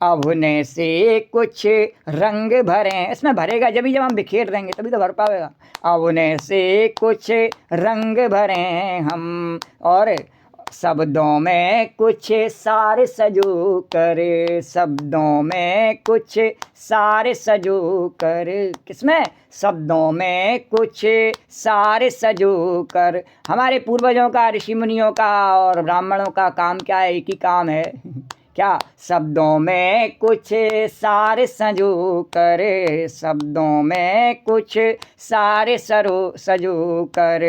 अभिनय से कुछ रंग भरे, इसमें भरेगा जब हम बिखेर देंगे तभी तो भर पाएगा। अभिनय से कुछ रंग भरे हम, और शब्दों में कुछ सार सजो कर, शब्दों में कुछ सार सजो कर, किसमें, शब्दों में कुछ सार सजो कर। हमारे पूर्वजों का, ऋषि मुनियों का और ब्राह्मणों का काम क्या है, एक ही काम है, क्या, शब्दों में कुछ सार सजो कर, शब्दों में कुछ सार सजो कर,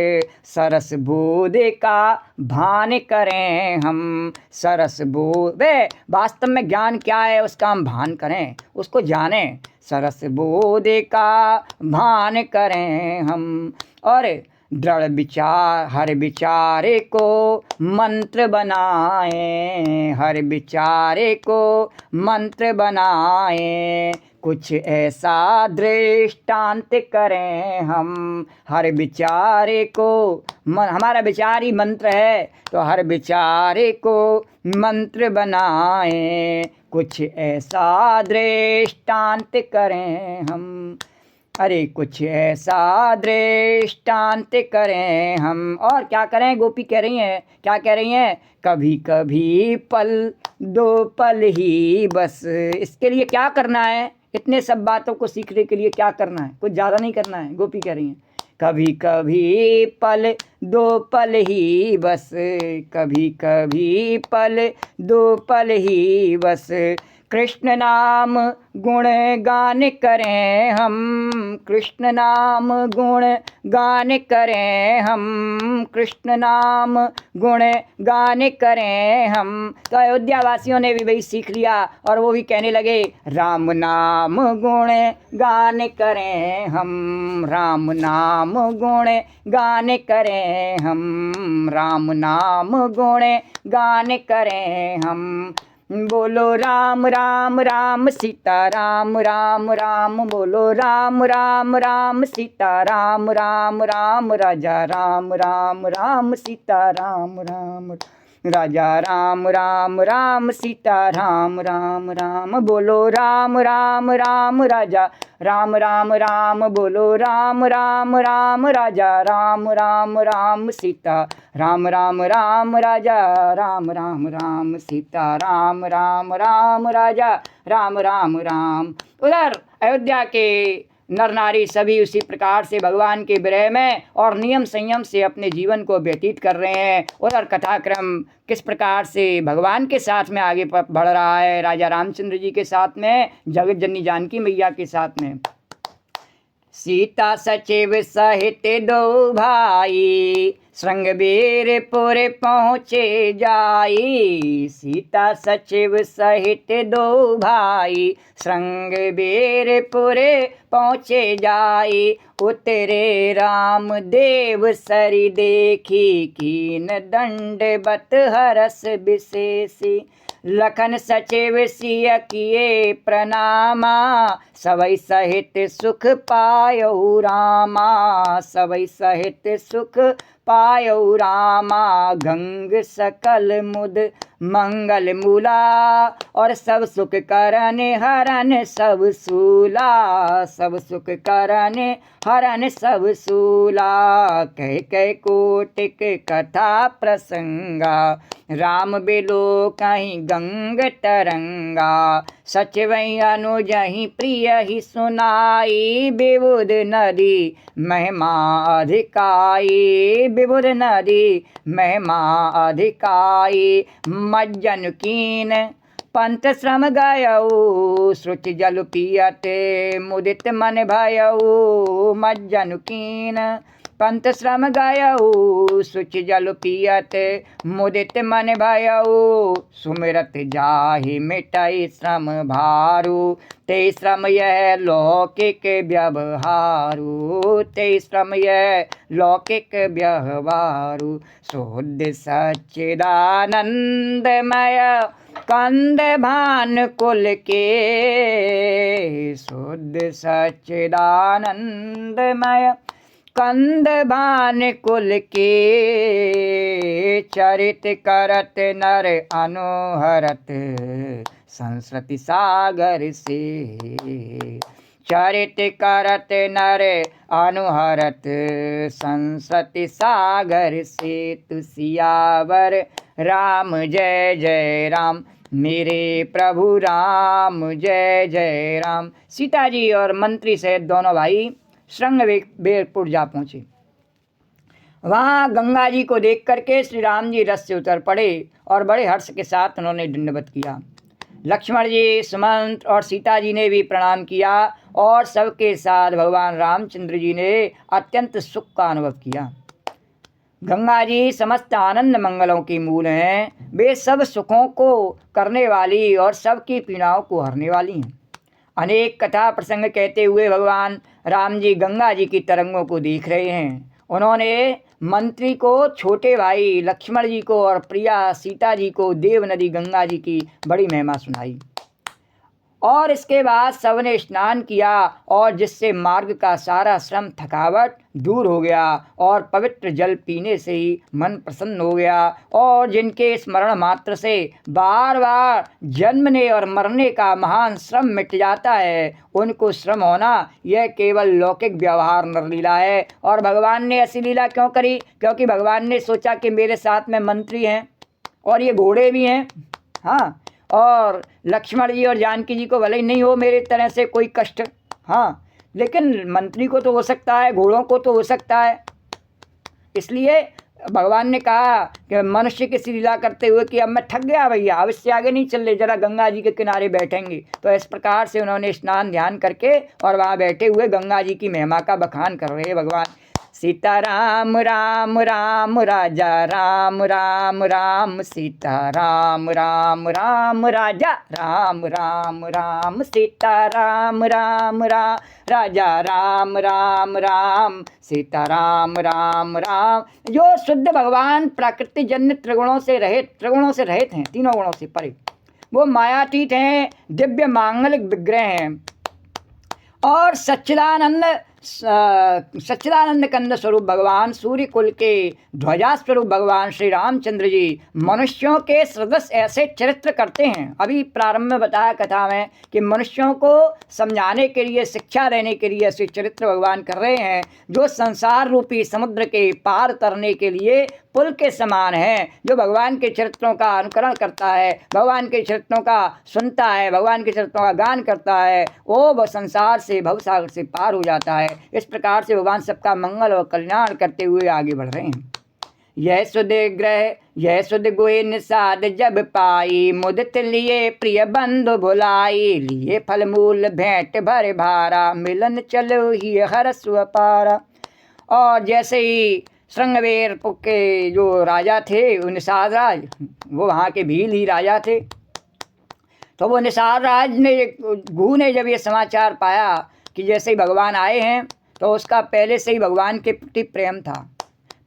सरस बोध का भान करें हम, सरस बोध, वे वास्तव में ज्ञान क्या है उसका हम भान करें, उसको जानें, सरस बोध का भान करें हम। और दृढ़ विचार, हर विचारे को मंत्र बनाएं, हर विचारे को मंत्र बनाएं, कुछ ऐसा दृष्टांत करें हम, हर विचारे को, हमारा विचार ही मंत्र है, तो हर विचारे को मंत्र बनाएं, कुछ ऐसा दृष्टांत करें हम, अरे कुछ ऐसा दृष्टांत करें हम। और क्या करें, गोपी कह रही हैं, क्या कह रही हैं, कभी कभी पल दो पल ही बस, इसके लिए क्या करना है, इतने सब बातों को सीखने के लिए क्या करना है, कुछ ज़्यादा नहीं करना है। गोपी कह रही हैं कभी कभी पल दो पल ही बस, कभी कभी पल दो पल ही बस, कृष्ण नाम गुण गान करें हम, कृष्ण नाम गुण गान करें हम, कृष्ण नाम गुण गान करें हम। तो अयोध्या वासियों ने भी वही सीख लिया और वो भी कहने लगे राम नाम गुण गान करें हम, राम नाम गुण गान करें हम, राम नाम गुण गान करें हम। बोलो राम राम राम सीता राम राम राम, बोलो राम राम राम सीता राम राम राम, राजा राम राम राम सीता राम राम, राजा राम राम राम सीता राम राम राम बोलो राम राम राम राजा राम राम राम बोलो राम राम राम राजा राम राम राम सीता राम राम राम राजा राम राम राम सीता राम राम राम राजा राम राम राम। उधर अयोध्या के नर नारी सभी उसी प्रकार से भगवान के विरह में और नियम संयम से अपने जीवन को व्यतीत कर रहे हैं। उधर कथाक्रम किस प्रकार से भगवान के साथ में आगे बढ़ रहा है, राजा रामचंद्र जी के साथ में, जगत जननी जानकी मैया के साथ में। सीता सचिव सहित दो भाई श्रृंगबीरपुर पहुँचे जाई। सीता सचिव सहित दो भाई श्रृंगबीरपुर पहुँचे जाई। उतरे राम देव सरी देखी कीन दंडवत हरस विशेषी। लखन सचिव सिय किए प्रणामा सवै सहित सुख पायौ रामा। सवै सहित सुख पायौ रामा। गंग सकल मुद मंगल मूला और सब सुख करन हरन सब सूला। सब सुख करन हरन सब सूला। कह कह कोटिक कथा प्रसंगा राम बिलो कहीं गंग तरंगा। सचिवै अनुजहि प्रिय ही सुनाई विबुध नदी महिमा अधिकाई। विबुध नदी महिमा अधिकाई। मज्जन कीन पंथ श्रम गायऊ श्रुति जल पियते मुदित मन भयऊ। मज्जन कीन पंथ श्रम गायऊ सुचि जल पियत मुदित मन भयऊ। सुमिरत जाहि मिटई श्रम भारू ते श्रम यह लौकिक व्यवहारू। ते श्रम यह लौकिक व्यवहारू। शुद्ध सच्चिदानंदमय कंद भान कुल के। शुद्ध सच्चिदानंदमय कंद भान कुल के। चरित करत नर अनुहरत संस्कृति सागर से। चरित करत नर अनुहरत संस्कृति सागर से। तुसियावर राम जय जय राम मेरे प्रभु राम जय जय राम। सीता जी और मंत्री सहित दोनों भाई श्रृंगबीरपुर जा पहुँचे। वहाँ गंगा जी को देख करके श्री राम जी रथ से उतर पड़े और बड़े हर्ष के साथ उन्होंने दंडवत किया। लक्ष्मण जी, सुमंत और सीता जी ने भी प्रणाम किया और सबके साथ भगवान रामचंद्र जी ने अत्यंत सुख का अनुभव किया। गंगा जी समस्त आनंद मंगलों की मूल हैं। वे सब सुखों को करने वाली और सबकी पीड़ाओं को हरने वाली हैं। अनेक कथा प्रसंग कहते हुए भगवान राम जी गंगा जी की तरंगों को देख रहे हैं। उन्होंने मंत्री को, छोटे भाई लक्ष्मण जी को और प्रिया सीता जी को देव नदी गंगा जी की बड़ी महिमा सुनाई। और इसके बाद सबने स्नान किया और जिससे मार्ग का सारा श्रम थकावट दूर हो गया और पवित्र जल पीने से ही मन प्रसन्न हो गया। और जिनके स्मरण मात्र से बार बार जन्मने और मरने का महान श्रम मिट जाता है, उनको श्रम होना यह केवल लौकिक व्यवहार नरलीला है। और भगवान ने ऐसी लीला क्यों करी? क्योंकि भगवान ने सोचा कि मेरे साथ में मंत्री हैं और ये घोड़े भी हैं। हाँ, और लक्ष्मण जी और जानकी जी को भले ही नहीं हो मेरे तरह से कोई कष्ट, हाँ, लेकिन मंत्री को तो हो सकता है, घोड़ों को तो हो सकता है। इसलिए भगवान ने कहा कि मनुष्य की लीला करते हुए कि अब मैं थक गया भैया, अब इससे आगे नहीं चल रहे, जरा गंगा जी के किनारे बैठेंगे। तो इस प्रकार से उन्होंने स्नान ध्यान करके और वहाँ बैठे हुए गंगा जी की महिमा का बखान कर रहे हैं भगवान। सीता राम राम राम राजा राम राम राम। सीता राम राम राम राजा राम राम राम। सीता राम राम राम राजा राम राम राम। सीता राम राम राम। जो शुद्ध भगवान प्रकृति जन्य त्रिगुणों से रहित हैं, तीनों गुणों से परे, वो मायातीत हैं, दिव्य मांगलिक विग्रह हैं और सच्चिदानंद सच्चिदानंद कंद स्वरूप भगवान सूर्य कुल के ध्वजा स्वरूप भगवान श्री रामचंद्र जी मनुष्यों के सदस्य ऐसे चरित्र करते हैं। अभी प्रारंभ में बताया कथा में कि मनुष्यों को समझाने के लिए, शिक्षा देने के लिए ऐसे चरित्र भगवान कर रहे हैं जो संसार रूपी समुद्र के पार तरने के लिए पुल के समान है। जो भगवान के चरित्रों का अनुकरण करता है, भगवान के चरित्रों का सुनता है, भगवान के चरित्रों का गान करता है, वो संसार से, भवसागर से पार हो जाता है। इस प्रकार से भगवान सबका मंगल और कल्याण करते हुए आगे बढ़ रहे हैं। यह सुध ग्रह यह सुध गोय निषाद जब पाई, मुदित लिए प्रिय बंधु भुलाई, लिए फल मूल भेंट भर भारा, मिलन चलो ही हरस अपारा। और जैसे ही श्रृंगवेर के जो राजा थे, वो निषाद राज, वो वहाँ के भील ही राजा थे। तो वो निषाद राज ने, गुह ने जब ये समाचार पाया कि जैसे ही भगवान आए हैं, तो उसका पहले से ही भगवान के प्रति प्रेम था।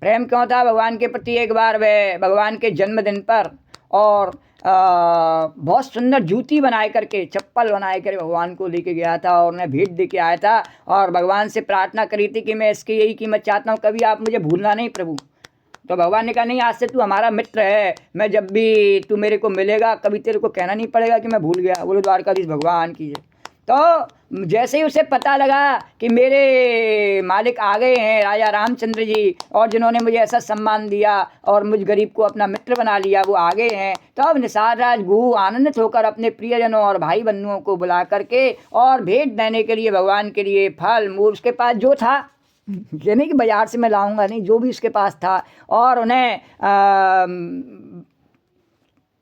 प्रेम क्यों था भगवान के प्रति? एक बार वह भगवान के जन्मदिन पर और बहुत सुंदर जूती बनाए करके, चप्पल बनाए कर भगवान को लेके गया था और उन्हें भेंट दे के आया था और भगवान से प्रार्थना करी थी कि मैं इसकी यही कीमत चाहता हूँ, कभी आप मुझे भूलना नहीं प्रभु। तो भगवान ने कहा नहीं, आज से तू हमारा मित्र है, मैं जब भी तू मेरे को मिलेगा कभी तेरे को कहना नहीं पड़ेगा कि मैं भूल गया। बोलो द्वारकाधीश भगवान की जय। तो जैसे ही उसे पता लगा कि मेरे मालिक आ गए हैं राजा रामचंद्र जी, और जिन्होंने मुझे ऐसा सम्मान दिया और मुझ गरीब को अपना मित्र बना लिया, वो आ गए हैं, तो अब निषाद राज गुह आनंदित होकर अपने प्रियजनों और भाई बंधुओं को बुला करके और भेंट देने के लिए भगवान के लिए फल मूल उसके पास जो था, ये नहीं कि बाजार से मैं लाऊंगा, नहीं, जो भी उसके पास था, और उन्हें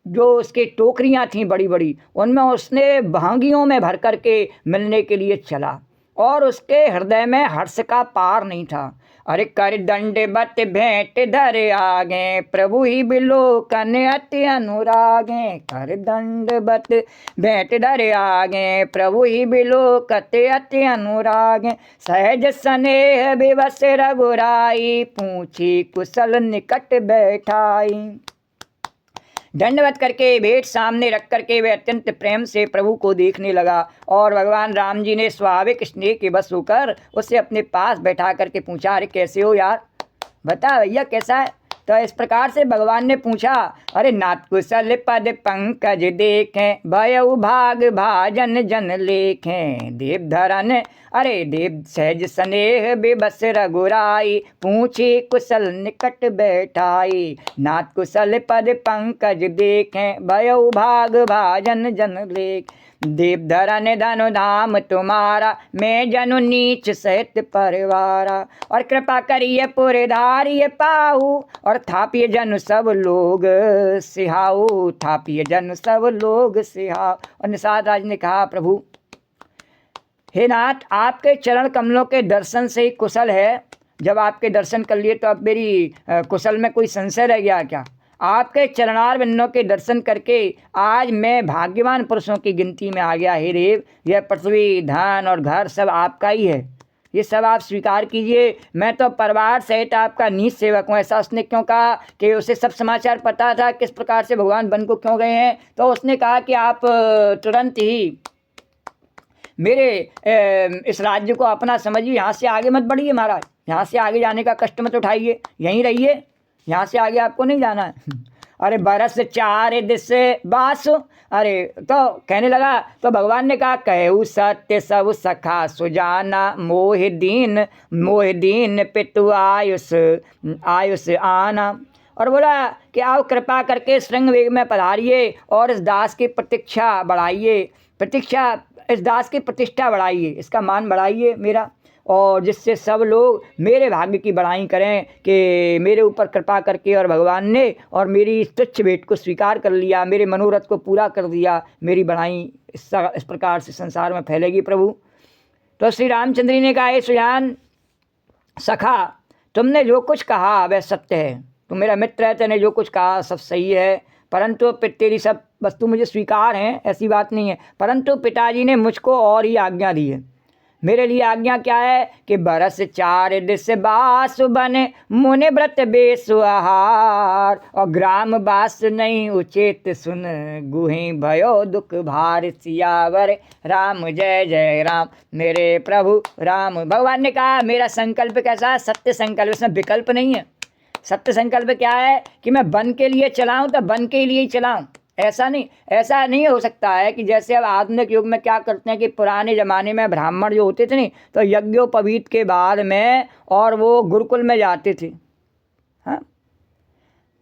जो उसकी टोकरियां थीं बड़ी बड़ी, उनमें उसने भांगियों में भर करके मिलने के लिए चला और उसके हृदय में हर्ष का पार नहीं था। अरे कर दंड बत भेंट धरे आगे, प्रभु ही बिलोकन अति अनुरागे। कर दंड बत भेंट धरे आगे, प्रभु ही बिलोकत अति अनुरागे। सहज स्नेह विवश रघुराई, पूछी कुशल निकट बैठाई। दंडवत करके भेंट सामने रख करके वे अत्यंत प्रेम से प्रभु को देखने लगा और भगवान राम जी ने स्वाभाविक स्नेह के बस होकर उसे अपने पास बैठा करके पूछा, अरे कैसे हो यार, बता भैया कैसा है। तो इस प्रकार से भगवान ने पूछा, अरे नाथ कुशल पद पंकज देखें, भयउ भाग भाजन जन लेखें। देव धरन अरे देव सहज स्नेह बेबस रघुराई, पूछी कुशल निकट बैठाई। नाथ कुशल पद पंकज देखें, भयउ भाग भाजन जन लेख। देव धरन धनु धाम तुम्हारा, मैं जनु नीच सहित परिवारा। और कृपा करिए पुरे धारिय पाऊ, और थापिय जन सब लोग सिहाऊ, थापिय जन सब लोग सिहाऊ। और निषाद राज ने कहा, प्रभु हे नाथ, आपके चरण कमलों के दर्शन से ही कुशल है। जब आपके दर्शन कर लिए तो अब मेरी कुशल में कोई संशय रह गया क्या? आपके चरणार बिंदों के दर्शन करके आज मैं भाग्यवान पुरुषों की गिनती में आ गया। हे देव, यह पृथ्वी, धन और घर सब आपका ही है, ये सब आप स्वीकार कीजिए। मैं तो परिवार सहित आपका नीच सेवक हूँ। ऐसा उसने क्यों कहा कि उसे सब समाचार पता था किस प्रकार से भगवान वन को क्यों गए हैं। तो उसने कहा कि आप तुरंत ही मेरे इस राज्य को अपना समझिए, यहाँ से आगे मत बढ़िए महाराज, यहाँ से आगे जाने का कष्ट मत उठाइए, यहीं रहिए, यहाँ से आगे आपको नहीं जाना है। अरे बरस चार दिस बास, अरे तो कहने लगा। तो भगवान ने कहा, कहू सत्य सब सखा सुजाना, मोह दीन पितु आयुष आयुष आना। और बोला कि आओ कृपा करके श्रृंग वेग में पधारिए और इस दास की प्रतीक्षा बढ़ाइए, इस दास की प्रतिष्ठा बढ़ाइए, इसका मान बढ़ाइए मेरा, और जिससे सब लोग मेरे भाग्य की बड़ाई करें कि मेरे ऊपर कृपा करके और भगवान ने और मेरी इस तुच्छ भेंट को स्वीकार कर लिया, मेरे मनोरथ को पूरा कर दिया, मेरी बड़ाई इस प्रकार से संसार में फैलेगी प्रभु। तो श्री रामचंद्र ने कहा, हे सुजान सखा, तुमने जो कुछ कहा वह सत्य है, तुम मेरा मित्र है, तेने जो कुछ कहा सब सही है, परंतु तेरी सब वस्तु मुझे स्वीकार हैं, ऐसी बात नहीं है, परंतु पिताजी ने मुझको और ही आज्ञा दी है। मेरे लिए आज्ञा क्या है कि बरस 4 दिस बास बने मुनि व्रत बेसु आहार, और ग्राम बास नहीं उचित सुन गुहि भयो दुख भार, सियावर राम जय जय राम। मेरे प्रभु राम। भगवान ने कहा मेरा संकल्प कैसा है? सत्य संकल्प, इसमें विकल्प नहीं है। सत्य संकल्प क्या है कि मैं बन के लिए चलाऊं तो बन के लिए ही चलाऊं। ऐसा नहीं हो सकता है कि जैसे अब आधुनिक युग में क्या करते हैं कि पुराने ज़माने में ब्राह्मण जो होते थे नहीं तो यज्ञोपवीत के बाद में और वो गुरुकुल में जाते थे, हाँ,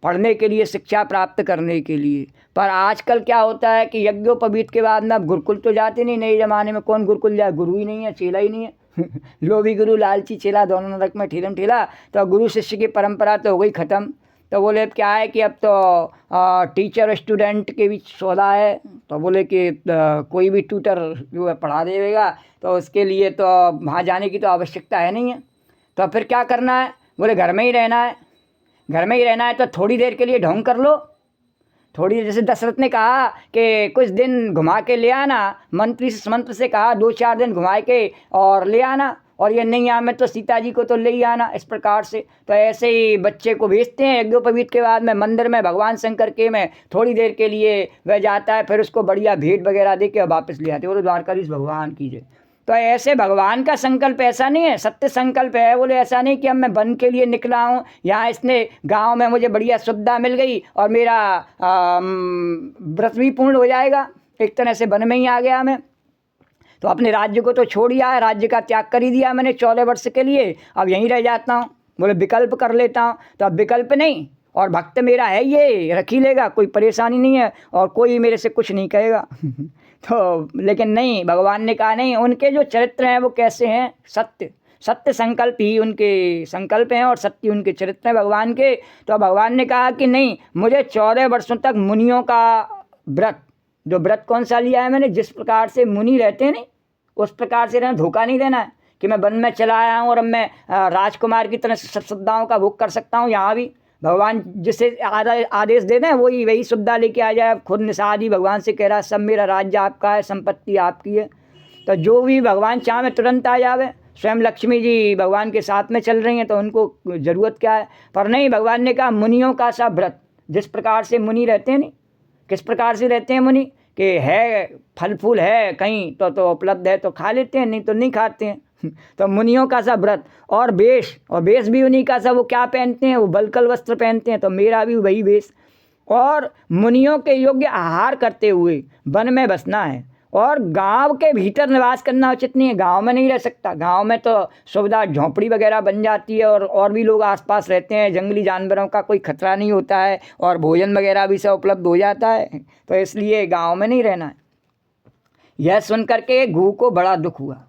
पढ़ने के लिए, शिक्षा प्राप्त करने के लिए। पर आजकल क्या होता है कि यज्ञोपवीत के बाद में अब गुरुकुल तो जाते नहीं। नए ज़माने में कौन गुरुकुल जाए? गुरु ही नहीं है, चेला ही नहीं है। लोभी गुरु लालची चेला दोनों नरक में ठेलम ठेला। तो गुरु शिष्य की परंपरा तो हो गई ख़त्म। तो बोले अब क्या है कि अब तो टीचर स्टूडेंट के बीच सौदा है। तो बोले कि कोई भी ट्यूटर जो है पढ़ा देगा, तो उसके लिए तो वहाँ जाने की तो आवश्यकता है नहीं है। तो फिर क्या करना है? बोले घर में ही रहना है। घर में ही रहना है तो थोड़ी देर के लिए ढोंग कर लो। थोड़ी, जैसे दशरथ ने कहा कि कुछ दिन घुमा के ले आना, मंत्र से कहा 2-4 दिन घुमा के और ले आना, और ये नहीं आए तो सीता जी को तो ले ही आना। इस प्रकार से तो ऐसे ही बच्चे को भेजते हैं यज्ञोपवीत के बाद में मंदिर में भगवान शंकर के में थोड़ी देर के लिए वह जाता है, फिर उसको बढ़िया भेंट वगैरह दे के वापस ले आते। बोले द्वारकाधीश भगवान कीजिए। तो ऐसे भगवान का संकल्प ऐसा नहीं है, सत्य संकल्प है। बोले ऐसा नहीं कि अब मैं वन के लिए निकला हूँ, यहाँ इसने गांव में मुझे बढ़िया सुविधा मिल गई और मेरा व्रत भी पूर्ण हो जाएगा, एक तरह से वन में ही आ गया मैं। तो अपने राज्य को तो छोड़ दिया है, राज्य का त्याग कर ही दिया मैंने 14 वर्ष के लिए, अब यहीं रह जाता हूँ। बोले विकल्प कर लेता हूँ। तो अब विकल्प नहीं, और भक्त मेरा है, ये रख ही लेगा, कोई परेशानी नहीं है और कोई मेरे से कुछ नहीं कहेगा। तो लेकिन नहीं, भगवान ने कहा नहीं, उनके जो चरित्र हैं वो कैसे हैं? सत्य संकल्प ही उनके संकल्प हैं और सत्य उनके चरित्र हैं भगवान के। तो भगवान ने कहा कि नहीं, मुझे 14 वर्षों तक मुनियों का व्रत, जो व्रत कौन सा लिया है मैंने, जिस प्रकार से मुनि रहते हैं नहीं उस प्रकार से रहना, धोखा नहीं देना है कि मैं वन में चला आया हूँ और अब मैं राजकुमार की तरह सब सुविधाओं का भोग कर सकता हूँ। यहाँ भी भगवान जिसे आदेश दे दें वही सुविधा लेके आ जाए। खुद निषाद ही भगवान से कह रहा है सब मेरा राज्य आपका है, संपत्ति आपकी है। तो जो भी भगवान चाहे तुरंत आ जावे। स्वयं लक्ष्मी जी भगवान के साथ में चल रही हैं तो उनको ज़रूरत क्या है? पर नहीं, भगवान ने कहा मुनियों का सा व्रत, जिस प्रकार से मुनि रहते हैं नहीं, किस प्रकार से रहते हैं मुनि कि है फल फूल है कहीं तो उपलब्ध है तो खा लेते हैं, नहीं तो नहीं खाते हैं। तो मुनियों का सा व्रत और वेश भी उन्हीं का सा, वो क्या पहनते हैं? वो बलकल वस्त्र पहनते हैं। तो मेरा भी वही वेश, और मुनियों के योग्य आहार करते हुए वन में बसना है, और गांव के भीतर निवास करना उचित नहीं है। गांव में नहीं रह सकता, गांव में तो सुविधा झोंपड़ी वगैरह बन जाती है और भी लोग आसपास रहते हैं, जंगली जानवरों का कोई खतरा नहीं होता है और भोजन वगैरह भी सब उपलब्ध हो जाता है। तो इसलिए गांव में नहीं रहना है। यह सुन करके घू को बड़ा दुख हुआ।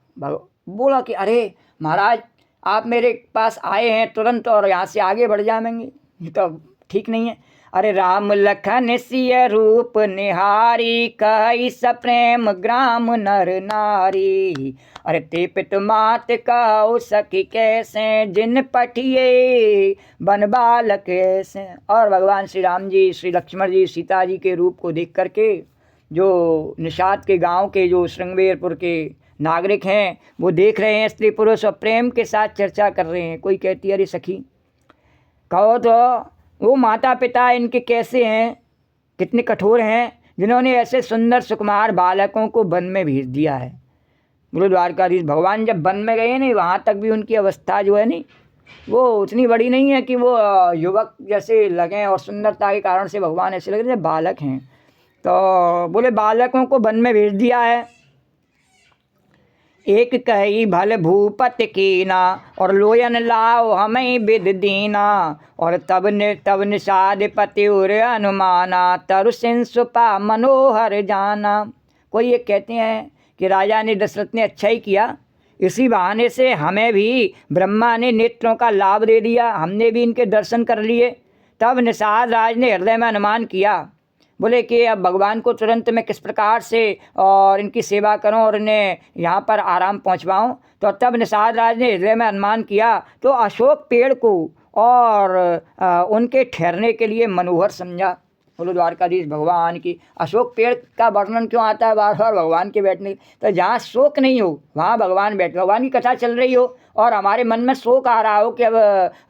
बोला कि अरे महाराज, आप मेरे पास आए हैं तुरंत और यहाँ से आगे बढ़ जाएंगे, ये तो ठीक नहीं है। अरे राम लखन सिय रूप निहारी, कहि सप्रेम ग्राम नर नारी। अरे ते पित मात कहो सखी कैसे, जिन पठिए बन बालक ऐसे। और भगवान श्री राम जी, श्री लक्ष्मण जी सीता जी के रूप को देख करके जो निषाद के गांव के जो श्रृंगवेरपुर के नागरिक हैं वो देख रहे हैं, स्त्री पुरुष और प्रेम के साथ चर्चा कर रहे हैं। कोई कहती है अरे सखी कहो तो वो माता पिता इनके कैसे हैं, कितने कठोर हैं, जिन्होंने ऐसे सुंदर सुकुमार बालकों को वन में भेज दिया है। बोलो द्वारकाधीश भगवान जब वन में गए नहीं, वहाँ तक भी उनकी अवस्था जो है नहीं वो उतनी बड़ी नहीं है कि वो युवक जैसे लगें, और सुंदरता के कारण से भगवान ऐसे लग रहे हैं बालक हैं। तो बोले बालकों को वन में भेज दिया है। एक कही भल भूपत कीना, और लोयन लाओ हमें विद दीना। और तब निषाद पति उर अनुमाना, तरु सिंसुपा मनोहर जाना। कोई ये कहते हैं कि राजा ने, दशरथ ने अच्छा ही किया, इसी बहाने से हमें भी ब्रह्मा ने नेत्रों का लाभ दे दिया, हमने भी इनके दर्शन कर लिए। तब निषाद राज ने हृदय में अनुमान किया, बोले कि अब भगवान को तुरंत मैं किस प्रकार से और इनकी सेवा करूं और इन्हें यहाँ पर आराम पहुँचवाऊँ। तो तब निषाद राज ने हृदय में अनुमान किया तो अशोक पेड़ को और उनके ठहरने के लिए मनोहर समझा। बोलो द्वारकाधीश भगवान की। अशोक पेड़ का वर्णन क्यों आता है बार बार भगवान के बैठने? तो जहाँ शोक नहीं हो वहाँ भगवान बैठ, भगवान की कथा चल रही हो और हमारे मन में शोक आ रहा हो कि अब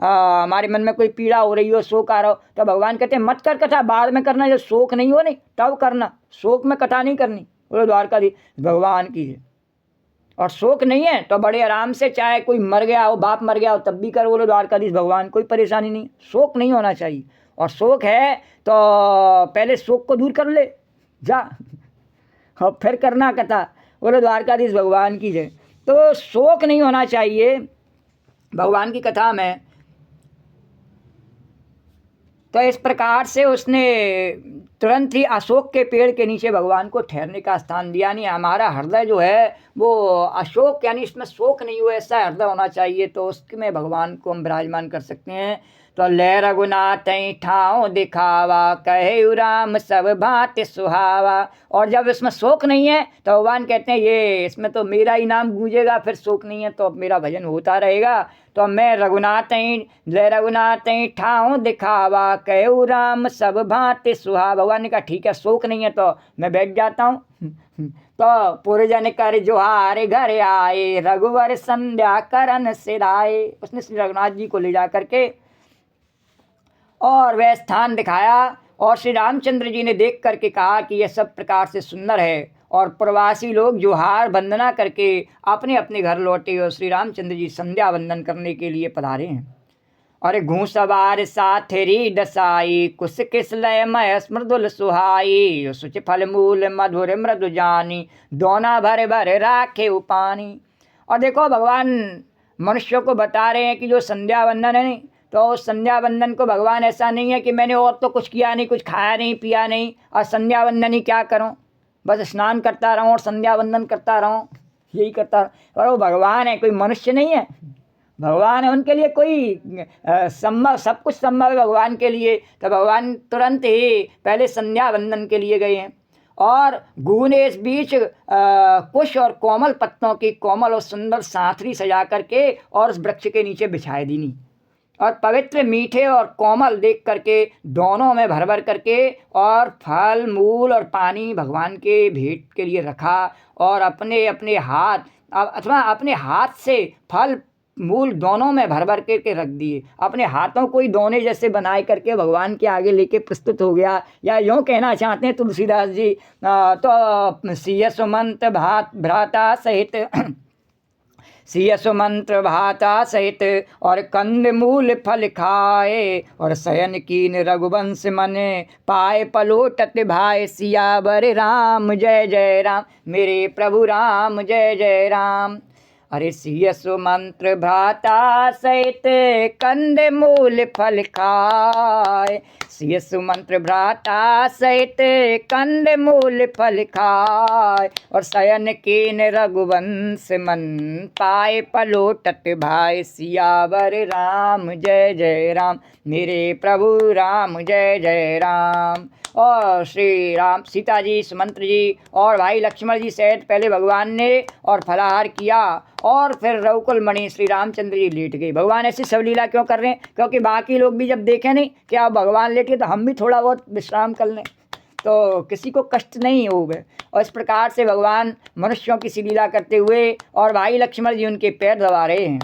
हमारे मन में कोई पीड़ा हो रही हो, शोक आ रहा हो, तो भगवान कहते हैं मत कर कथा, बाद में करना, जब शोक नहीं हो नहीं तब करना, शोक में कथा नहीं करनी। बोलो द्वारकाधीश भगवान की है। और शोक नहीं है तो बड़े आराम से, चाहे कोई मर गया हो, बाप मर गया हो तब भी कर, बोलो द्वारकाधीश भगवान, कोई परेशानी नहीं। शोक नहीं होना चाहिए, और शोक है तो पहले शोक को दूर कर ले जा और फिर करना कथा। बोलो द्वारकाधीश भगवान की जय। तो शोक नहीं होना चाहिए भगवान की कथा में। तो इस प्रकार से उसने तुरंत ही अशोक के पेड़ के नीचे भगवान को ठहरने का स्थान दिया। नहीं, हमारा हृदय जो है वो अशोक यानी इसमें शोक नहीं हो ऐसा हृदय होना चाहिए, तो उसमें भगवान को हम विराजमान कर सकते हैं। तो ले रघुनाथ ठाव दिखावा, कहे राम सब भांति सुहावा। और जब इसमें शोक नहीं है तो भगवान कहते हैं ये इसमें तो मेरा ही नाम गूंजेगा, फिर शोक नहीं है तो मेरा भजन होता रहेगा। तो मैं रघुनाथ ले रघुनाथ ठाव दिखावा, कहे राम सब भांति सुहावा। भगवान ने कहा ठीक है, शोक नहीं है तो मैं बैठ जाता हूँ। तो पुरजन कर जोहार घर आए, रघुवर संध्या करन सिराए। उसने श्री रघुनाथ जी को ले जा करके और वह स्थान दिखाया, और श्री रामचंद्र जी ने देख करके कहा कि यह सब प्रकार से सुंदर है। और प्रवासी लोग जोहार वंदना करके अपने अपने घर लौटे, और श्री रामचंद्र जी संध्या वंदन करने के लिए पधारे हैं। और घूसवार साथेरी दसाई, कुश किस लय मय स्मृदुल सुहाई। सुच फल मूल मधुर मृदु जानी, दोना भर भर राखे उपानी। और देखो भगवान मनुष्यों को बता रहे हैं कि जो संध्या वंदन है नहीं, तो संध्या वंदन को भगवान ऐसा नहीं है कि मैंने और तो कुछ किया नहीं, कुछ खाया नहीं पिया नहीं और संध्या वंदन ही क्या करूं, बस स्नान करता रहूं और संध्या वंदन करता रहूं, यही करता रहूं। और वो भगवान है, कोई मनुष्य नहीं है। भगवान है, उनके लिए कोई संभव, सब कुछ संभव है भगवान के लिए। तो भगवान तुरंत ही पहले संध्या वंदन के लिए गए हैं, और गुह ने इस बीच कुश और कोमल पत्तों की कोमल और सुंदर साथरी सजा करके और उस वृक्ष के नीचे बिछाए दी, और पवित्र मीठे और कोमल देख करके दोनों में भर भर करके और फल मूल और पानी भगवान के भेंट के लिए रखा, और अपने अपने हाथ अथवा अपने हाथ से फल मूल दोनों में भर भर करके रख दिए। अपने हाथों को ही दोने जैसे बनाए करके भगवान के आगे लेके प्रस्तुत हो गया। या यूँ कहना चाहते हैं तुलसीदास जी, तो सिय सुमंत भ्राता सहित सिय सुमंत्र भाता सहित, और कंद मूल फल खाए, और शयन कीन रघुवंश मने पाए, पलोटत भाई सियावर राम जय जय राम, मेरे प्रभु राम जय जय राम। अरे सिय सुमंत्र भ्राता सहित कंद मूल फल खाए, सिय सुमंत्र भ्राता सहित कंद मूल फल खाए, और शयन कीन रघुवंश मन पाए, पलोटत भाई सियावर राम जय जय राम, मेरे प्रभु राम जय जय राम। और श्री राम सीता जी सुमंत्र जी और भाई लक्ष्मण जी सहित पहले भगवान ने और फलाहार किया, और फिर रघुकुल मणि श्री रामचंद्र जी लेट गए। भगवान ऐसी सब लीला क्यों कर रहे हैं? क्योंकि बाकी लोग भी जब देखें नहीं कि आप भगवान लेट गए तो हम भी थोड़ा बहुत विश्राम कर लें, तो किसी को कष्ट नहीं होगा। और इस प्रकार से भगवान मनुष्यों की सी लीला करते हुए, और भाई लक्ष्मण जी उनके पैर दबा रहे हैं।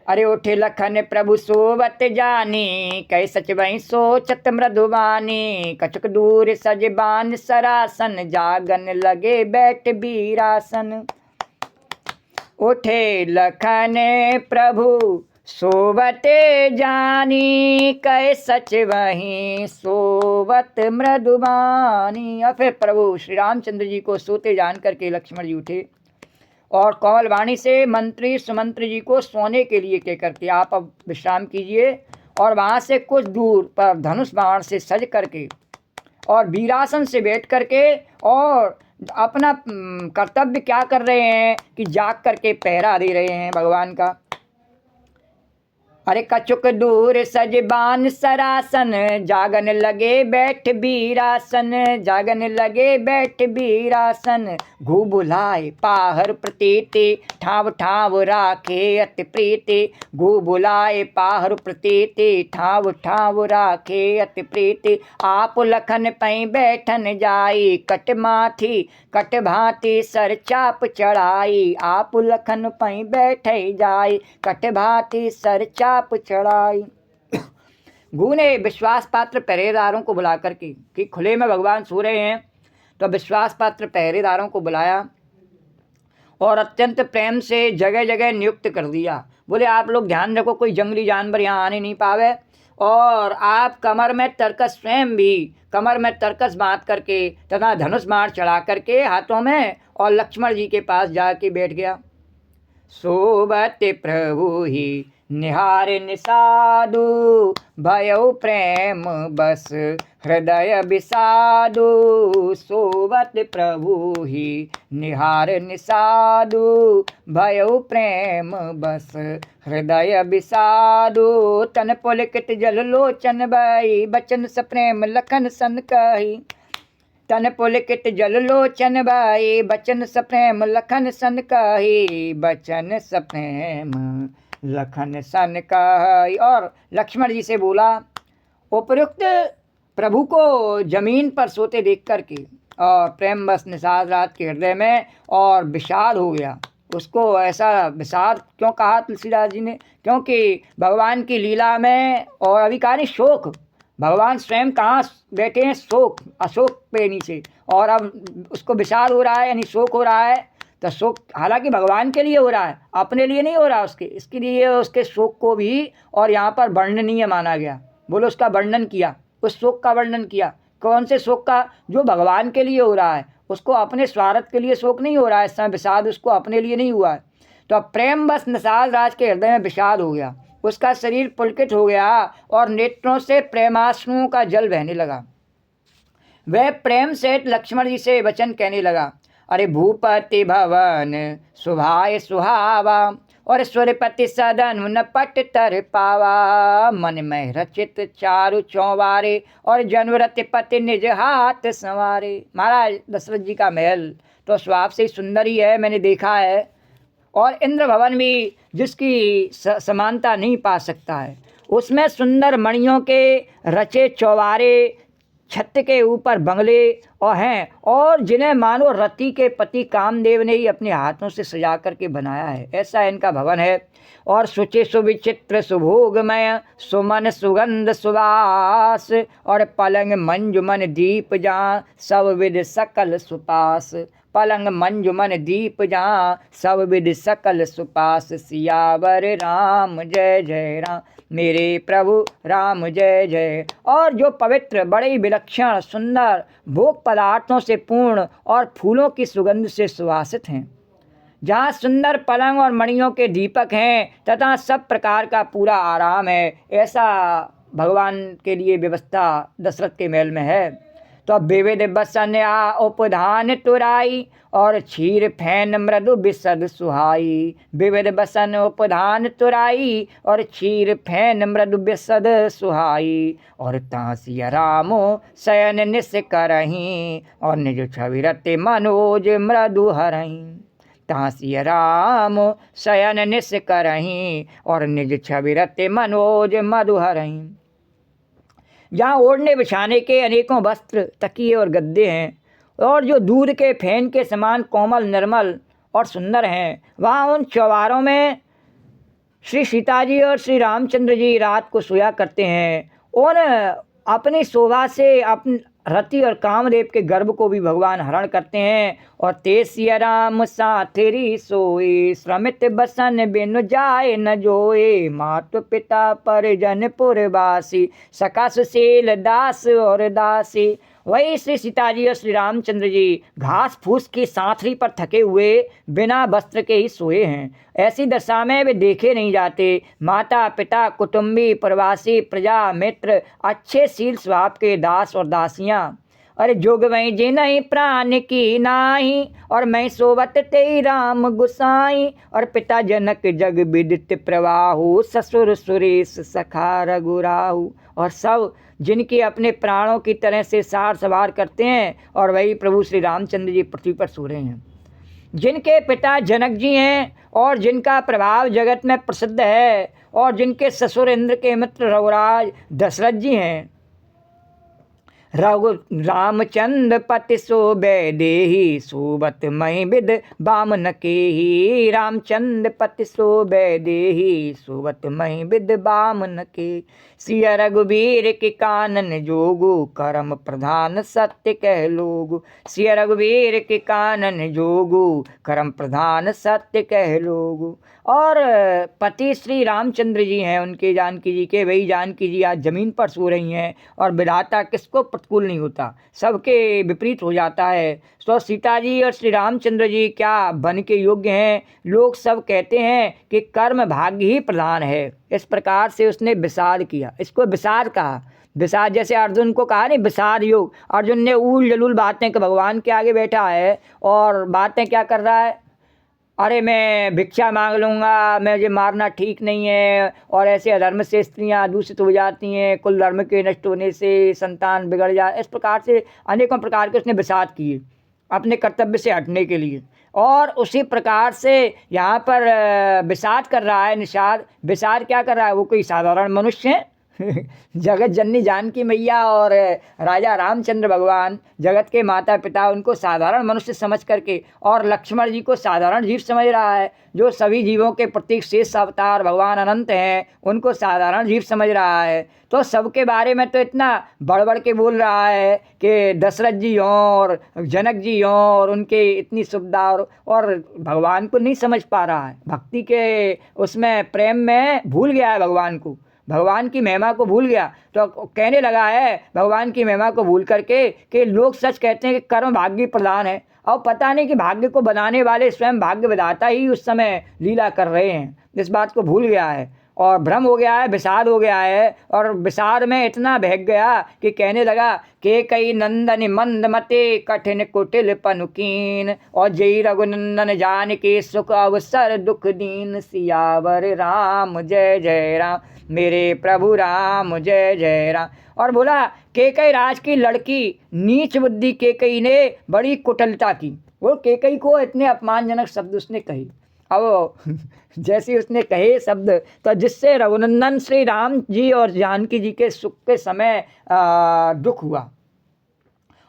अरे उठे लखन प्रभु सोवत जानी, कह सच वही सोचत मृदुबानी, कछुक दूर सजबान सरासन, जागन लगे बैठ बीरासन। उठे लखन प्रभु सोवत जानी, कह सच वही सोवत मृदुबानी। और फिर प्रभु श्री रामचंद्र जी को सोते जान करके लक्ष्मण जी उठे, और कोमल वाणी से मंत्री सुमंत्र जी को सोने के लिए कह करके आप अब विश्राम कीजिए। और वहाँ से कुछ दूर पर धनुष बाण से सज करके और वीरासन से बैठ करके और अपना कर्तव्य क्या कर रहे हैं कि जाग करके पहरा दे रहे हैं भगवान का। अरे कछुक दूर सजबान सरासन, जागन लगे बैठ बीरासन, जागन लगे बैठ बीरासन। घू बुलाए पाहर प्रतीति, ठाव ठाव राखे अति प्रीति। घू बुलाए पाहर प्रतीति, ठाव ठाव राखे अति प्रीति। आप लखन पई बैठन जाई, कट माथी कट भांति सर चाप चढ़ाई। आप लखन पई बैठे जाई, कट भांति सर चाप चढ़ाई। घू ने विश्वास पात्र पहरेदारों को बुला करके, कि खुले में भगवान सो रहे हैं, तो विश्वास पात्र पहरेदारों को बुलाया और अत्यंत प्रेम से जगह जगह नियुक्त कर दिया। बोले आप लोग ध्यान रखो, कोई जंगली जानवर यहाँ आने नहीं पावे, और आप कमर में तरकस, स्वयं भी कमर में तरकस बांध करके तथा धनुष बाण चढ़ा करके हाथों में, और लक्ष्मण जी के पास जाके बैठ गया। सोबत प्रभु ही निहार निसादु, भयउ प्रेम बस हृदय विषादु। सोबत प्रभु ही निहार निसादु, भयउ प्रेम बस हृदय विषादु। तन पुलकित जल लोचन बही, बचन सप्रेम लखन सन कही। तन पुलकित जल लोचन बही, बचन सप्रेम लखन सन कही। बचन सप्रेम लखन सन कही। और लक्ष्मण जी से बोला, उपयुक्त प्रभु को जमीन पर सोते देख करके और प्रेम बस निषाद रात के हृदय में और विषाद हो गया। उसको ऐसा विषाद क्यों कहा तुलसीदास जी ने? क्योंकि भगवान की लीला में, और अभी कहा नहीं शोक, भगवान स्वयं कहाँ बैठे हैं? शोक, अशोक पे नीचे, और अब उसको विषाद हो रहा है, यानी शोक हो रहा है। तो शोक हालांकि भगवान के लिए हो रहा है, अपने लिए नहीं हो रहा उसके, इसके लिए उसके शोक को भी और यहाँ पर वर्णनीय माना गया। बोलो उसका वर्णन किया, उस शोक का वर्णन किया। कौन से शोक का? जो भगवान के लिए हो रहा है, उसको अपने स्वार्थ के लिए शोक नहीं हो रहा है, इस समय विषाद उसको अपने लिए नहीं हुआ है। तो अब प्रेम बस निषाद राज के हृदय में विषाद हो गया, उसका शरीर पुलकित हो गया और नेत्रों से प्रेमाश्रुओं का जल बहने लगा। वह प्रेम से लक्ष्मण जी से वचन कहने लगा, अरे भूपति भवन सुभाय सुहावा, और सुरपति सदन न पट तर पावा। मन में रचित चारु चौबारे, और जन्मरति पति निज हाथ संवारे। महाराज दशरथ जी का महल तो स्वभाव से सुंदर ही है, मैंने देखा है, और इंद्र भवन भी जिसकी समानता नहीं पा सकता है। उसमें सुंदर मणियों के रचे चौबारे, छत के ऊपर बंगले और हैं, और जिन्हें मानो रति के पति कामदेव ने ही अपने हाथों से सजा करके बनाया है, ऐसा इनका भवन है। और सुचि सुविचित्र सुभोगमय, सुमन सुगंध सुवास, और पलंग मंजुमन दीप जहाँ सब विध सकल सुपास। पलंग मंजुमन दीप जहाँ सब विध सकल सुपास। सियावर राम जय जय राम, मेरे प्रभु राम जय जय। और जो पवित्र, बड़े ही विलक्षण, सुंदर, भोग पदार्थों से पूर्ण और फूलों की सुगंध से सुवासित हैं, जहाँ सुंदर पलंग और मणियों के दीपक हैं तथा सब प्रकार का पूरा आराम है, ऐसा भगवान के लिए व्यवस्था दशरथ के महल में है। तो विविध बसन आ उपधान तुराई, और क्षीर फैन मृदु बिसद सुहाई। विविध बसन उपधान तुराई, और क्षीर फैन मृदु बिसद सुहाई। और तांसिया रामो शयन निस करहीं, और निज छवि रति मनोज मृदु हरहीं। तांसिया राम शयन निस करहीं, और निज छवि रति मनोज मधु हरहीं। जहाँ ओढ़ने बिछाने के अनेकों वस्त्र, तकिए और गद्दे हैं, और जो दूध के फैन के समान कोमल, निर्मल और सुंदर हैं, वहाँ उन चौबारों में श्री सीता जी और श्री रामचंद्र जी रात को सोया करते हैं। उन अपनी शोभा से अपने रति और कामदेव के गर्भ को भी भगवान हरण करते हैं। और ते सिया राम साथेरी सोए, श्रमित बसन बिनु जाए न जोए। मातु पिता परिजन पुरवासी, सखा सुशील दास और दासी। वही श्री सीता जी और श्री रामचंद्र जी घास फूस की सांथरी पर थके हुए बिना वस्त्र के ही सोए हैं। ऐसी दशा में वे देखे नहीं जाते। माता पिता, कुटुंबी, प्रवासी, प्रजा, मित्र, अच्छे शील स्वभाव के दास और दासियाँ और जोग वहीं जे नहीं प्राण की नाही, और मैं सोवत ते राम गुसाई। और पिता जनक जग विदित प्रवाहु, ससुर सुरेश सखा रघुराहु। और सब जिनके अपने प्राणों की तरह से सार सवार करते हैं, और वही प्रभु श्री रामचंद्र जी पृथ्वी पर सो रहे हैं। जिनके पिता जनक जी हैं और जिनका प्रभाव जगत में प्रसिद्ध है, और जिनके ससुर इंद्र के मित्र रघुराज दशरथ जी हैं। रघु रामचंद्र पति सोबे देहि, सोबत मही विद बामन केहि। रामचंद्र पति सोबे देहि, सोबत मही विद बामन के। सिय रघुवीर के कानन जोगु, कर्म प्रधान सत्य कह लोगु। सिय रघुवीर के कानन जोगु, कर्म प्रधान सत्य कह लोगु। और पति श्री रामचंद्र जी हैं उनके, जानकी जी के। वही जानकी जी आज जमीन पर सो रही हैं, और विधाता किसको प्रतिकूल नहीं होता, सबके विपरीत हो जाता है। तो सीता जी और श्री रामचंद्र जी क्या बन के योग्य हैं। लोग सब कहते हैं कि कर्म भाग्य ही प्रधान है। इस प्रकार से उसने विषाद किया, इसको विषाद कहा। विषाद जैसे अर्जुन को कहा नहीं विषाद योग। अर्जुन ने ऊल जलूल बातें कि भगवान के आगे बैठा है और बातें क्या कर रहा है, अरे मैं भिक्षा मांग लूँगा, मुझे मारना ठीक नहीं है, और ऐसे अधर्म से स्त्रियां दूषित हो जाती हैं, कुल धर्म के नष्ट होने से संतान बिगड़ जाए। इस प्रकार से अनेकों प्रकार के उसने विषाद किए अपने कर्तव्य से हटने के लिए। और उसी प्रकार से यहाँ पर विषाद कर रहा है निषाद। विषाद क्या कर रहा है, वो कोई साधारण मनुष्य है। जगत जननी जानकी मैया और राजा रामचंद्र भगवान जगत के माता पिता, उनको साधारण मनुष्य समझ करके, और लक्ष्मण जी को साधारण जीव समझ रहा है। जो सभी जीवों के प्रतीक शेष अवतार भगवान अनंत हैं, उनको साधारण जीव समझ रहा है। तो सबके बारे में तो इतना बढ़ बढ़ के बोल रहा है कि दशरथ जी हों और जनक जी हों, और उनके इतनी सुविधा, और भगवान को नहीं समझ पा रहा है। भक्ति के उसमें प्रेम में भूल गया है भगवान को, भगवान की महिमा को भूल गया। तो कहने लगा है भगवान की महिमा को भूल करके कि लोग सच कहते हैं कि कर्म भाग्य प्रधान है, और पता नहीं कि भाग्य को बनाने वाले स्वयं भाग्य विधाता ही उस समय लीला कर रहे हैं। इस बात को भूल गया है और भ्रम हो गया है, विषाद हो गया है। और विषाद में इतना बहक गया कि कहने लगा के कई नंदन मंद मते, कठिन कुटिल पनुकीन। और जय रघुनंदन जान के, सुख अवसर दुख दीन। सियावर राम जय जय राम, मेरे प्रभु राम जय जय राम। और बोला केकई राज की लड़की, नीच बुद्धि केकई ने बड़ी कुटिलता की। वो केकई को इतने अपमानजनक शब्द उसने कही। अब जैसे उसने कहे शब्द, तो जिससे रघुनंदन श्री राम जी और जानकी जी के सुख के समय दुख हुआ।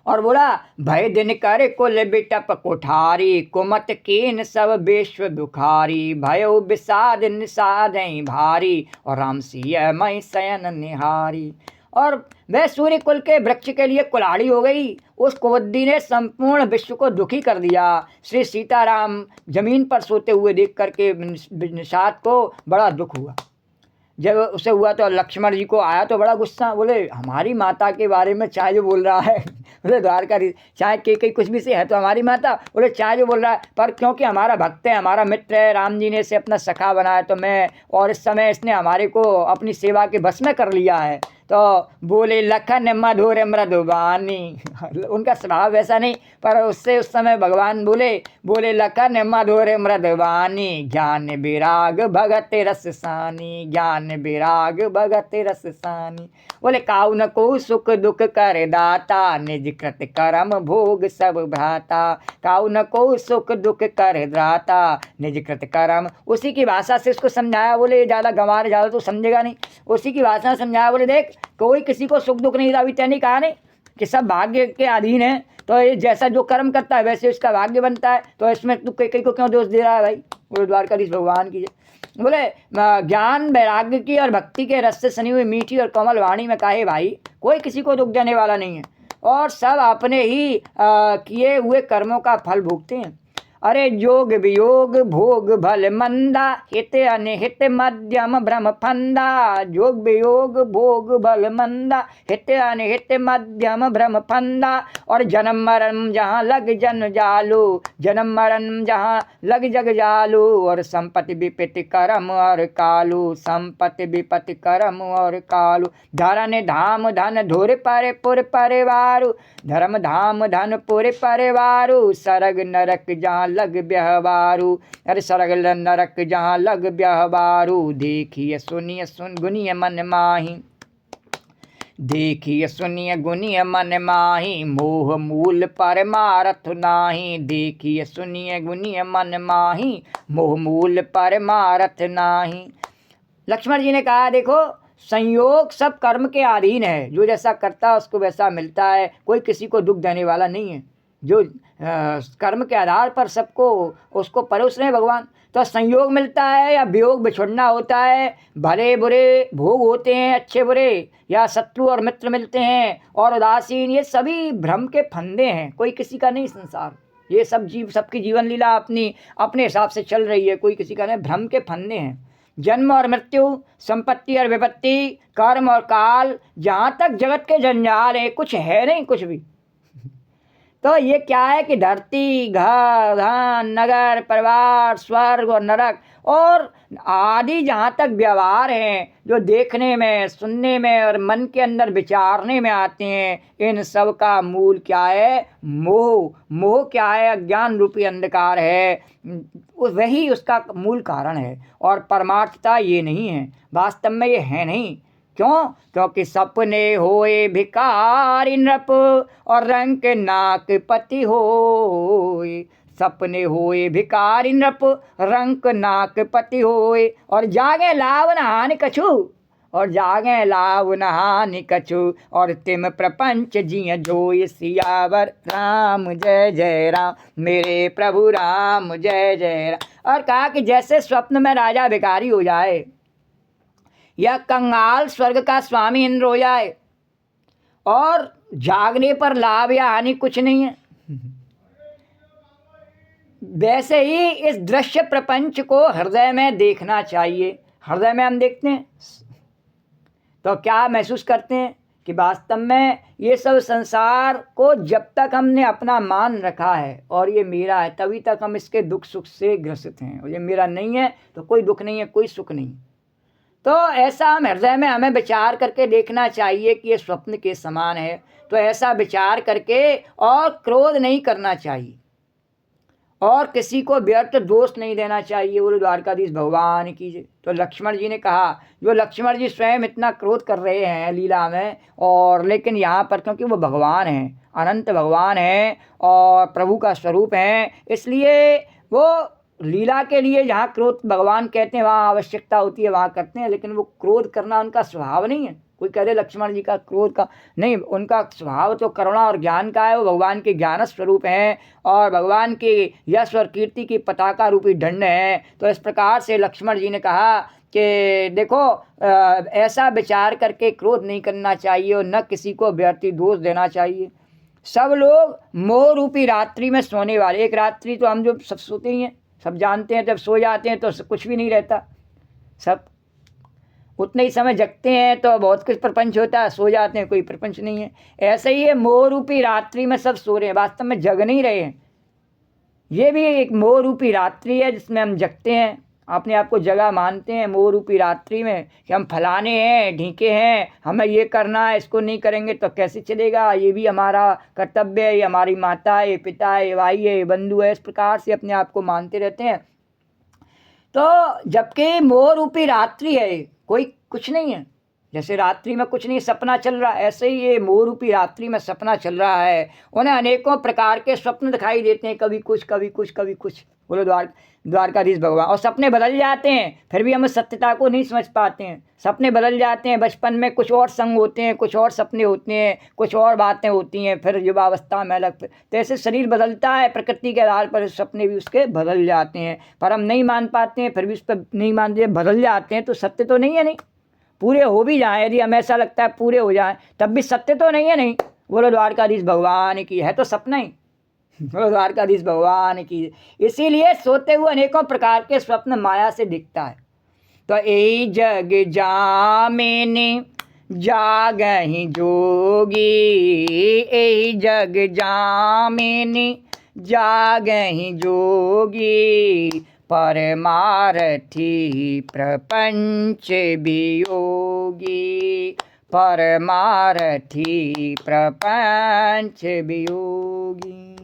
और बोला भय दिन कर कुल बिटप कोठारी, कुमत कीन सब विश्व दुखारी। भयो विषाद निषाद भारी, और राम सिय मई शयन निहारी। और वह सूर्य कुल के वृक्ष के लिए कुल्हाड़ी हो गई। उस कुबुद्धि ने संपूर्ण विश्व को दुखी कर दिया। श्री सीताराम जमीन पर सोते हुए देख करके निषाद को बड़ा दुख हुआ। जब उसे हुआ तो लक्ष्मण जी को आया तो बड़ा गुस्सा। बोले हमारी माता के बारे में चाहे जो बोल रहा है, बोले द्वारका चाहे केकई कुछ भी से है तो हमारी माता, बोले चाहे जो बोल रहा है, पर क्योंकि हमारा भक्त है, हमारा मित्र है, राम जी ने इसे अपना सखा बनाया, तो मैं, और इस समय इसने हमारे को अपनी सेवा के बस में कर लिया है। तो बोले लखन मधुर मृदुबानी। उनका स्वभाव वैसा नहीं, पर उससे उस समय भगवान बोले लखन मधुर मृदुबानी। ज्ञान विराग भगत रस सानी, ज्ञान विराग भगत रस सानी। बोले काऊ न को सुख दुख कर दाता, निज कृत कर्म भोग सब भ्राता। काऊ न को सुख दुख कर दाता, निज कृत कर्म। उसी की भाषा से उसको समझाया। बोले ज़्यादा गंवार ज़्यादा तो समझेगा नहीं, उसी की भाषा समझाया। बोले देख कोई किसी को सुख दुख नहीं, अभी तैने कहा नहीं कि सब भाग्य के अधीन है, तो ये जैसा जो कर्म करता है वैसे उसका भाग्य बनता है, तो इसमें तू कई को क्यों दोष दे रहा है भाई। बोले द्वारकाधीश भगवान की। बोले ज्ञान वैराग्य की और भक्ति के रस से सनी हुई मीठी और कोमल वाणी में कहे भाई कोई किसी को दुख देने वाला नहीं है, और सब अपने ही किए हुए कर्मों का फल भोगते हैं। अरे जोग वियोग भोग भल मंदा, हित अनिहित मध्यम भ्रम फंदा। जोग वियोग भोग भल मंदा, हित अनिहित मध्यम भ्रम फंदा। और जन्म मरण जहाँ लग जन जालू, जन्म मरण जहाँ लग जग जालू। और संपत्ति विपत्ति कर्म और कालू, संपत्ति विपत्ति कर्म और कालू। धरन धाम धन धुर पर पुर परिवारु, धर्म धाम धन पुर परिवारु। सरग नरक जहाँ लग व्यवहारु, अरे सरग नरक जहाँ लग व्यवहारु। देखिए सुनिए सुन गुनिय मन माही, देखिए सुनिए गुनिय मन माही। मोह मूल परमारथ नाही, देखिए सुनिए गुनिय मन माही। मोह मूल परमारथ नाही। लक्ष्मण जी ने कहा देखो संयोग सब कर्म के अधीन है, जो जैसा करता है उसको वैसा मिलता है, कोई किसी को दुख देने वाला नहीं है। जो कर्म के आधार पर सबको उसको परोस रहे भगवान। तो संयोग मिलता है या वियोग बिछुड़ना होता है, भले बुरे भोग होते हैं अच्छे बुरे, या शत्रु और मित्र मिलते हैं और उदासीन, ये सभी भ्रम के फंदे हैं, कोई किसी का नहीं संसार। ये सब सबकी जीवन लीला अपने हिसाब से चल रही है, कोई किसी का नहीं, भ्रम के फंदे हैं। जन्म और मृत्यु, संपत्ति और विपत्ति, कर्म और काल, जहाँ तक जगत के जंजाल है कुछ है नहीं कुछ भी। तो ये क्या है कि धरती, घर, धन, नगर, परिवार, स्वर्ग और नरक और आदि जहाँ तक व्यवहार हैं, जो देखने में, सुनने में और मन के अंदर विचारने में आते हैं, इन सब का मूल क्या है? मोह। मोह क्या है? अज्ञान रूपी अंधकार है, वही उसका मूल कारण है। और परमार्थता ये नहीं है, वास्तव में ये है नहीं। क्यों? क्योंकि सपने होए भिखारी नृप और रंक नाक पति होए। सपने होए भिखारी नृप, रंक नाक पति होए। और जागे लाभ न हानि कछु, और जागे लाभ न हानि कछु। और तिम प्रपंच जिय जोय सियावर राम जय जय राम, मेरे प्रभु राम जय जय राम। और कहा कि जैसे स्वप्न में राजा भिखारी हो जाए, या कंगाल स्वर्ग का स्वामी इंद्र हो जाए, और जागने पर लाभ या हानि कुछ नहीं है, वैसे ही इस दृश्य प्रपंच को हृदय में देखना चाहिए। हृदय में हम देखते हैं तो क्या महसूस करते हैं कि वास्तव में ये सब संसार को जब तक हमने अपना मान रखा है और ये मेरा है, तभी तक हम इसके दुख सुख से ग्रसित हैं। और ये मेरा नहीं है तो कोई दुख नहीं है, कोई सुख नहीं। तो ऐसा हम हृदय में हमें विचार करके देखना चाहिए कि ये स्वप्न के समान है। तो ऐसा विचार करके, और क्रोध नहीं करना चाहिए, और किसी को व्यर्थ दोष नहीं देना चाहिए। बोलो द्वारकाधीश भगवान की जय। तो लक्ष्मण जी ने कहा, जो लक्ष्मण जी स्वयं इतना क्रोध कर रहे हैं लीला में, और लेकिन यहाँ पर क्योंकि वो भगवान हैं, अनंत भगवान हैं और प्रभु का स्वरूप हैं, इसलिए वो लीला के लिए जहाँ क्रोध भगवान कहते हैं वहाँ आवश्यकता होती है, वहाँ करते हैं। लेकिन वो क्रोध करना उनका स्वभाव नहीं है। कोई कह दे लक्ष्मण जी का क्रोध का नहीं, उनका स्वभाव तो करुणा और ज्ञान का है। वो भगवान के ज्ञान स्वरूप हैं और भगवान के यश और कीर्ति की पताका रूपी दंड है। तो इस प्रकार से लक्ष्मण जी ने कहा कि देखो ऐसा विचार करके क्रोध नहीं करना चाहिए और न किसी को व्यर्थ दोष देना चाहिए। सब लोग मोह रूपी रात्रि में सोने वाले, एक रात्रि तो हम जो सब सोते ही हैं, सब जानते हैं, जब सो जाते हैं तो कुछ भी नहीं रहता, सब उतने ही समय जगते हैं तो बहुत कुछ प्रपंच होता है, सो जाते हैं कोई प्रपंच नहीं है। ऐसे ही ये मोह रूपी रात्रि में सब सो रहे हैं, वास्तव में जग नहीं रहे हैं। ये भी एक मोह रूपी रात्रि है जिसमें हम जगते हैं, अपने आप को जगह मानते हैं मोह रूपी रात्रि में कि हम फलाने हैं, ढीके हैं, हमें ये करना है, इसको नहीं करेंगे तो कैसे चलेगा, ये भी हमारा कर्तव्य है, ये हमारी माता है, पिता है, भाई है, बंधु है। इस प्रकार से अपने आप को मानते रहते हैं। तो जबकि मोह रूपी रात्रि है, कोई कुछ नहीं है, जैसे रात्रि में कुछ नहीं, सपना चल रहा है, ऐसे ही ये मोह रूपी रात्रि में सपना चल रहा है। उन्हें अनेकों प्रकार के स्वप्न दिखाई देते हैं, कभी कुछ कभी कुछ कभी कुछ। बोलो द्वारकाधीश भगवान। और सपने बदल जाते हैं, फिर भी हम सत्यता को नहीं समझ पाते हैं। सपने बदल जाते हैं, बचपन में कुछ और संग होते हैं, कुछ और सपने होते हैं, कुछ और बातें होती हैं, फिर युवावस्था में अलग। तो ऐसे शरीर बदलता है, प्रकृति के आधार पर सपने भी उसके बदल जाते हैं, पर हम नहीं मान पाते हैं, फिर भी उस पर नहीं मानते, बदल जाते हैं। तो सत्य तो नहीं है, नहीं पूरे हो भी जाएं, यदि हमें ऐसा लगता है पूरे हो जाएं, तब भी सत्य तो नहीं है, नहीं। बोलो द्वारकाधीश भगवान की, है तो सपना ही। द्वारकाधीश भगवान की। इसीलिए सोते हुए अनेकों प्रकार के स्वप्न माया से दिखता है। तो यही जग जामिनी जागहि जोगी, यही जग जामिनी जागहि जोगी, परमारथी प्रपंच वियोगी, परमारथी प्रपंच वियोगी।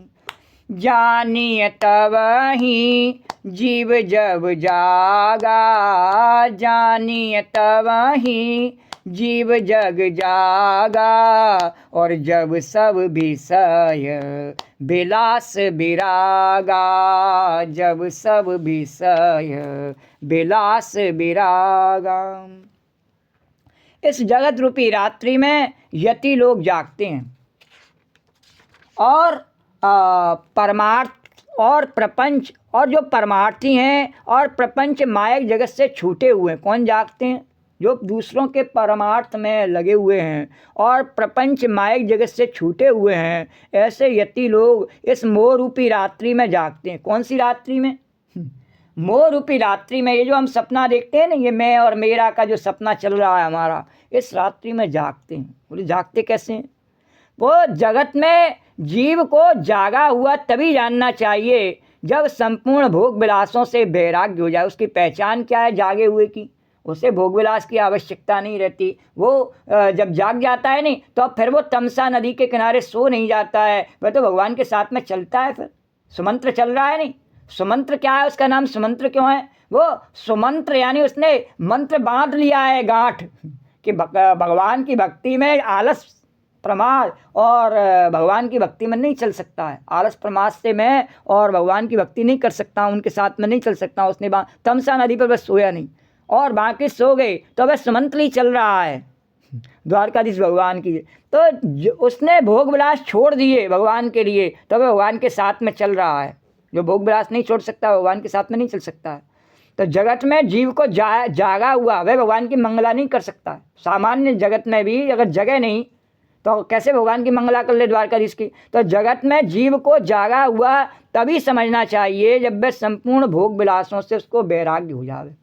जानिय तवहि जीव जब जागा, जानिय तवहि जीव जग जागा, और जब सब विषय विलास विरागा, जब सब विषय विलास विरागा। इस जगत रूपी रात्रि में यति लोग जागते हैं और परमार्थ और प्रपंच, और जो परमार्थी हैं और प्रपंच मायक जगत से छूटे हुए हैं। कौन जागते हैं? जो दूसरों के परमार्थ में लगे हुए हैं और प्रपंच मायक जगत से छूटे हुए हैं, ऐसे यति लोग इस मोह रूपी रात्रि में जागते हैं। कौन सी रात्रि में? मोह रूपी रात्रि में। ये जो हम सपना देखते हैं ना, ये मैं और मेरा का जो सपना चल रहा है हमारा, इस रात्रि में जागते हैं। बोले जागते कैसे हैं? वो जगत में जीव को जागा हुआ तभी जानना चाहिए जब संपूर्ण भोग विलासों से वैराग्य हो जाए। उसकी पहचान क्या है जागे हुए की? उसे भोग विलास की आवश्यकता नहीं रहती। वो जब जाग जाता है नहीं तो फिर वो तमसा नदी के किनारे सो नहीं जाता है, वह तो भगवान के साथ में चलता है। फिर सुमंत्र चल रहा है नहीं। सुमंत्र क्या है? उसका नाम सुमंत्र क्यों है? वो सुमंत्र यानी उसने मंत्र बांध लिया है गांठ कि भगवान की भक्ति में आलस प्रमाद और भगवान की भक्ति में नहीं चल सकता है। आलस प्रमाद से मैं और भगवान की भक्ति नहीं कर सकता, उनके साथ में नहीं चल सकता। उसने तमसा नदी पर बस सोया नहीं और बाकी सो गए तो वह सुमंत्र ही चल रहा है द्वारकाधीश भगवान की। तो उसने भोग विलास छोड़ दिए भगवान के लिए, तो वह भगवान के साथ में चल रहा है। जो भोग विलास नहीं छोड़ सकता भगवान के साथ में नहीं चल सकता है। तो जगत में जीव को जागा हुआ वह भगवान की मंगला नहीं कर सकता। सामान्य जगत में भी अगर जगह नहीं तो कैसे भगवान की मंगला कर ले द्वारकाधीश की? तो जगत में जीव को जागा हुआ तभी समझना चाहिए जब वह संपूर्ण भोग विलासों से उसको वैराग्य हो जावे।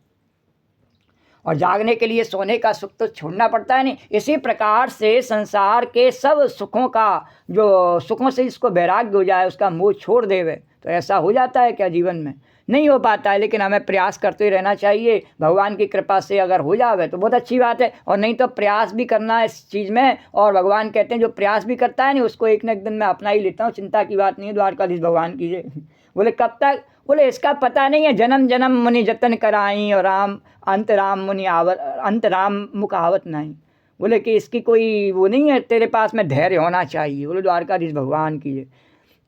और जागने के लिए सोने का सुख तो छोड़ना पड़ता है नहीं। इसी प्रकार से संसार के सब सुखों का जो सुखों से इसको वैराग्य हो जाए, उसका मोह छोड़ देवे, तो ऐसा हो जाता है क्या? जीवन में नहीं हो पाता है, लेकिन हमें प्रयास करते ही रहना चाहिए। भगवान की कृपा से अगर हो जावे तो बहुत अच्छी बात है, और नहीं तो प्रयास भी करना है इस चीज़ में। और भगवान कहते हैं जो प्रयास भी करता है नहीं उसको एक न एक दिन मैं अपना ही लेता हूँ, चिंता की बात नहीं है। द्वारकाधीश भगवान कीजिए। बोले कब तक? बोले इसका पता नहीं है। जन्म जन्म मुनि जतन कराई और राम अंत राम मुनि अंत राम मुख आवत नहीं। बोले कि इसकी कोई वो नहीं है, तेरे पास में धैर्य होना चाहिए। बोले द्वारकाधीश भगवान कीजिए।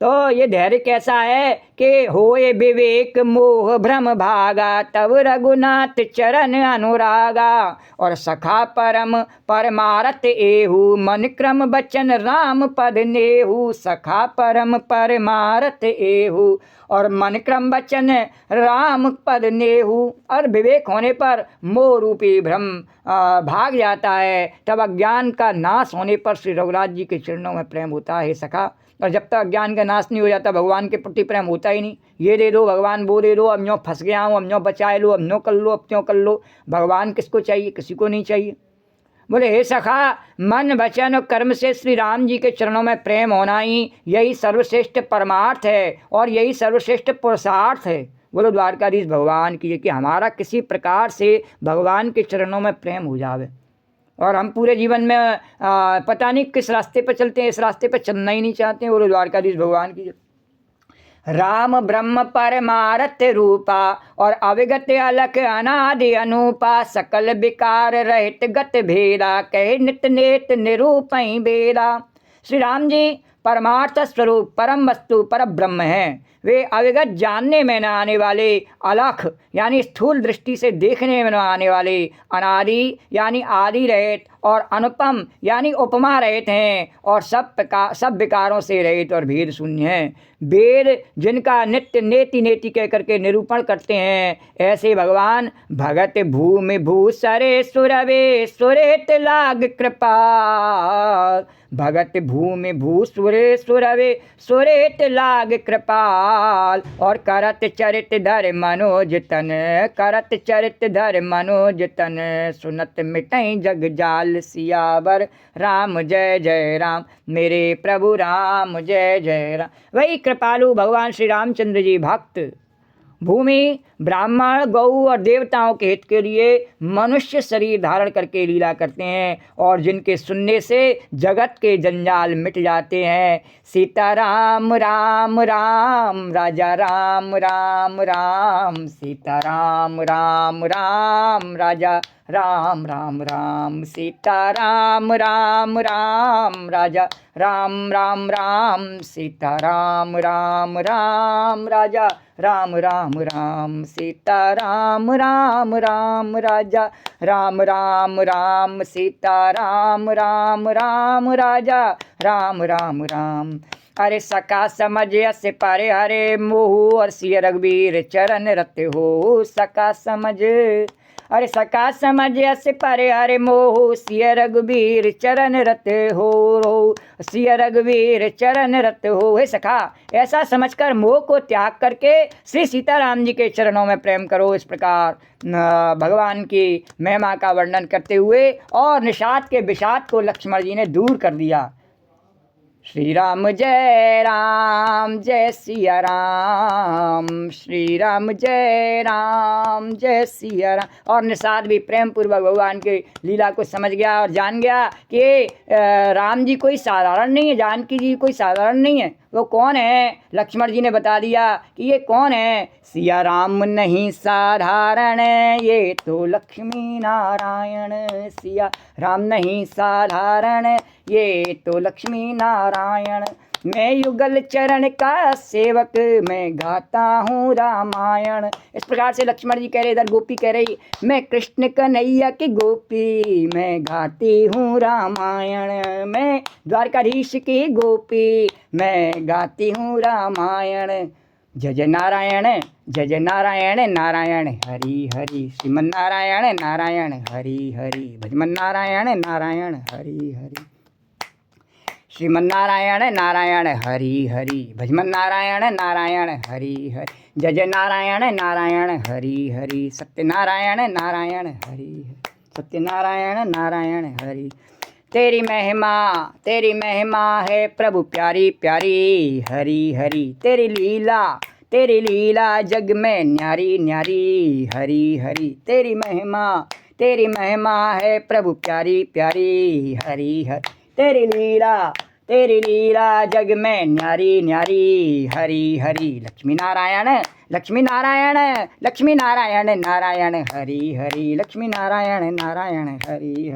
तो ये धैर्य कैसा है कि होए विवेक मोह भ्रम भागा, तब रघुनाथ चरण अनुरागा, और सखा परम परमारथ एहू, मन क्रम बचन राम पद नेहू। सखा परम परमारथ एहू, और मन क्रम वचन राम पद नेहू। और विवेक होने पर मोह रूपी भ्रम भाग जाता है। तब अज्ञान का नाश होने पर श्री रघुनाथ जी के चरणों में प्रेम होता है सखा। और जब तक अज्ञान का नाश नहीं हो जाता भगवान के प्रति प्रेम होता ही नहीं। ये दे दो भगवान, वो दे दो, अब न्यों फंस गया हूँ, अब न्यों बचाए लो, अब न्यों कर लो, अब त्यों कर लो। भगवान किसको चाहिए? किसी को नहीं चाहिए। बोले हे सखा, मन वचन और कर्म से श्री राम जी के चरणों में प्रेम होना ही यही सर्वश्रेष्ठ परमार्थ है और यही सर्वश्रेष्ठ पुरुषार्थ है। बोलो द्वारकाधीश भगवान की कि हमारा किसी प्रकार से भगवान के चरणों में प्रेम हो जावे। और हम पूरे जीवन में पता नहीं किस रास्ते पर चलते हैं, इस रास्ते पर चलना ही नहीं चाहते हैं। बोलो द्वारकाधीश भगवान की। राम ब्रह्म परमारथ रूपा, और अविगत अलख अनादि अनूपा, सकल विकार रहित गत भेदा, कहे नित नेत निरूपई बेदा। श्री राम जी परमार्थ स्वरूप परम वस्तु पर ब्रह्म हैं। वे अविगत जानने में न आने वाले, अलख यानी स्थूल दृष्टि से देखने में न आने वाले, अनादि यानी आदि रहित और अनुपम यानी उपमा रहित हैं और सब विकारों से रहित और भेद शून्य हैं। वेद जिनका नित्य नेति नेति कह करके निरूपण करते हैं, ऐसे भगवान भगत भूमि भूसरे सुरवे सुरेत लाग कृपा। भगत भूमि भूसुरे सुरवे सुरेत लाग कृपाल। और करत चरित धर मनोज तन, करत चरित धर मनोज तन, सुनत मिटई जग जाल सियावर राम जय जय राम, मेरे प्रभु राम जय जय राम। वही कृपालु भगवान श्री रामचंद्र जी भक्त भूमि ब्राह्मण गौ और देवताओं के हित के लिए मनुष्य शरीर धारण करके लीला करते हैं और जिनके सुनने से जगत के जंजाल मिट जाते हैं। सीता राम राम राम, राजा राम राम राम, सीता राम राम राम, राजा राम राम राम, सीता राम राम राम, राजा राम राम राम, सीता राम राम राम, राजा राम राम राम, सीता राम राम राम, राजा राम राम राम, सीता राम राम राम, राजा राम राम राम। अरे सका समझ अस पारे हरे मोह, और सिय रघुबीर चरण रत हो। सका समझ, अरे सका समझ अस परे हरे मोह, सिय रघुबीर चरण रत हो रो, सिय रघुबीर चरण रत हो। हे सखा, ऐसा समझकर मोह को त्याग करके श्री सीताराम जी के चरणों में प्रेम करो। इस प्रकार भगवान की महिमा का वर्णन करते हुए और निषाद के विषाद को लक्ष्मण जी ने दूर कर दिया। श्री राम जय सिया राम, श्री राम जय सिया राम। और निषाद भी प्रेम पूर्वक भगवान के लीला को समझ गया और जान गया कि राम जी कोई साधारण नहीं है, जानकी जी कोई साधारण नहीं है। वो कौन है? लक्ष्मण जी ने बता दिया कि ये कौन है। सिया राम नहीं साधारण, ये तो लक्ष्मी नारायण। सिया राम नहीं साधारण, ये तो लक्ष्मी नारायण। मैं युगल चरण का सेवक, मैं गाता हूँ रामायण। इस प्रकार से लक्ष्मण जी कह रहे, इधर गोपी कह रही, मैं कृष्ण कन्हैया की गोपी, मैं गाती हूँ रामायण। मैं द्वारकाधीश की गोपी, मैं गाती हूँ रामायण। जय जय नारायण, जय जय नारायण, नारायण हरि हरि, श्रीमन नारायण नारायण हरि हरि, भजमन नारायण नारायण हरि हरि, श्रीमन नारायण नारायण हरि हरि, भजमन नारायण नारायण हरि हरि। जय जय नारायण नारायण हरि हरि, सत्यनारायण नारायण हरि हरि, सत्यनारायण नारायण हरि। तेरी महिमा है प्रभु प्यारी प्यारी, हरि हरि। तेरी लीला जग में न्यारी न्यारी, हरि हरि। तेरी महिमा है प्रभु प्यारी प्यारी, हरि हरि। तेरी लीला जग में न्यारी न्यारी, हरि हरि। लक्ष्मी नारायण नारायण हरि हरि, लक्ष्मी नारायण नारायण हरि हरि, लक्ष्मी नारायण नारायण हरि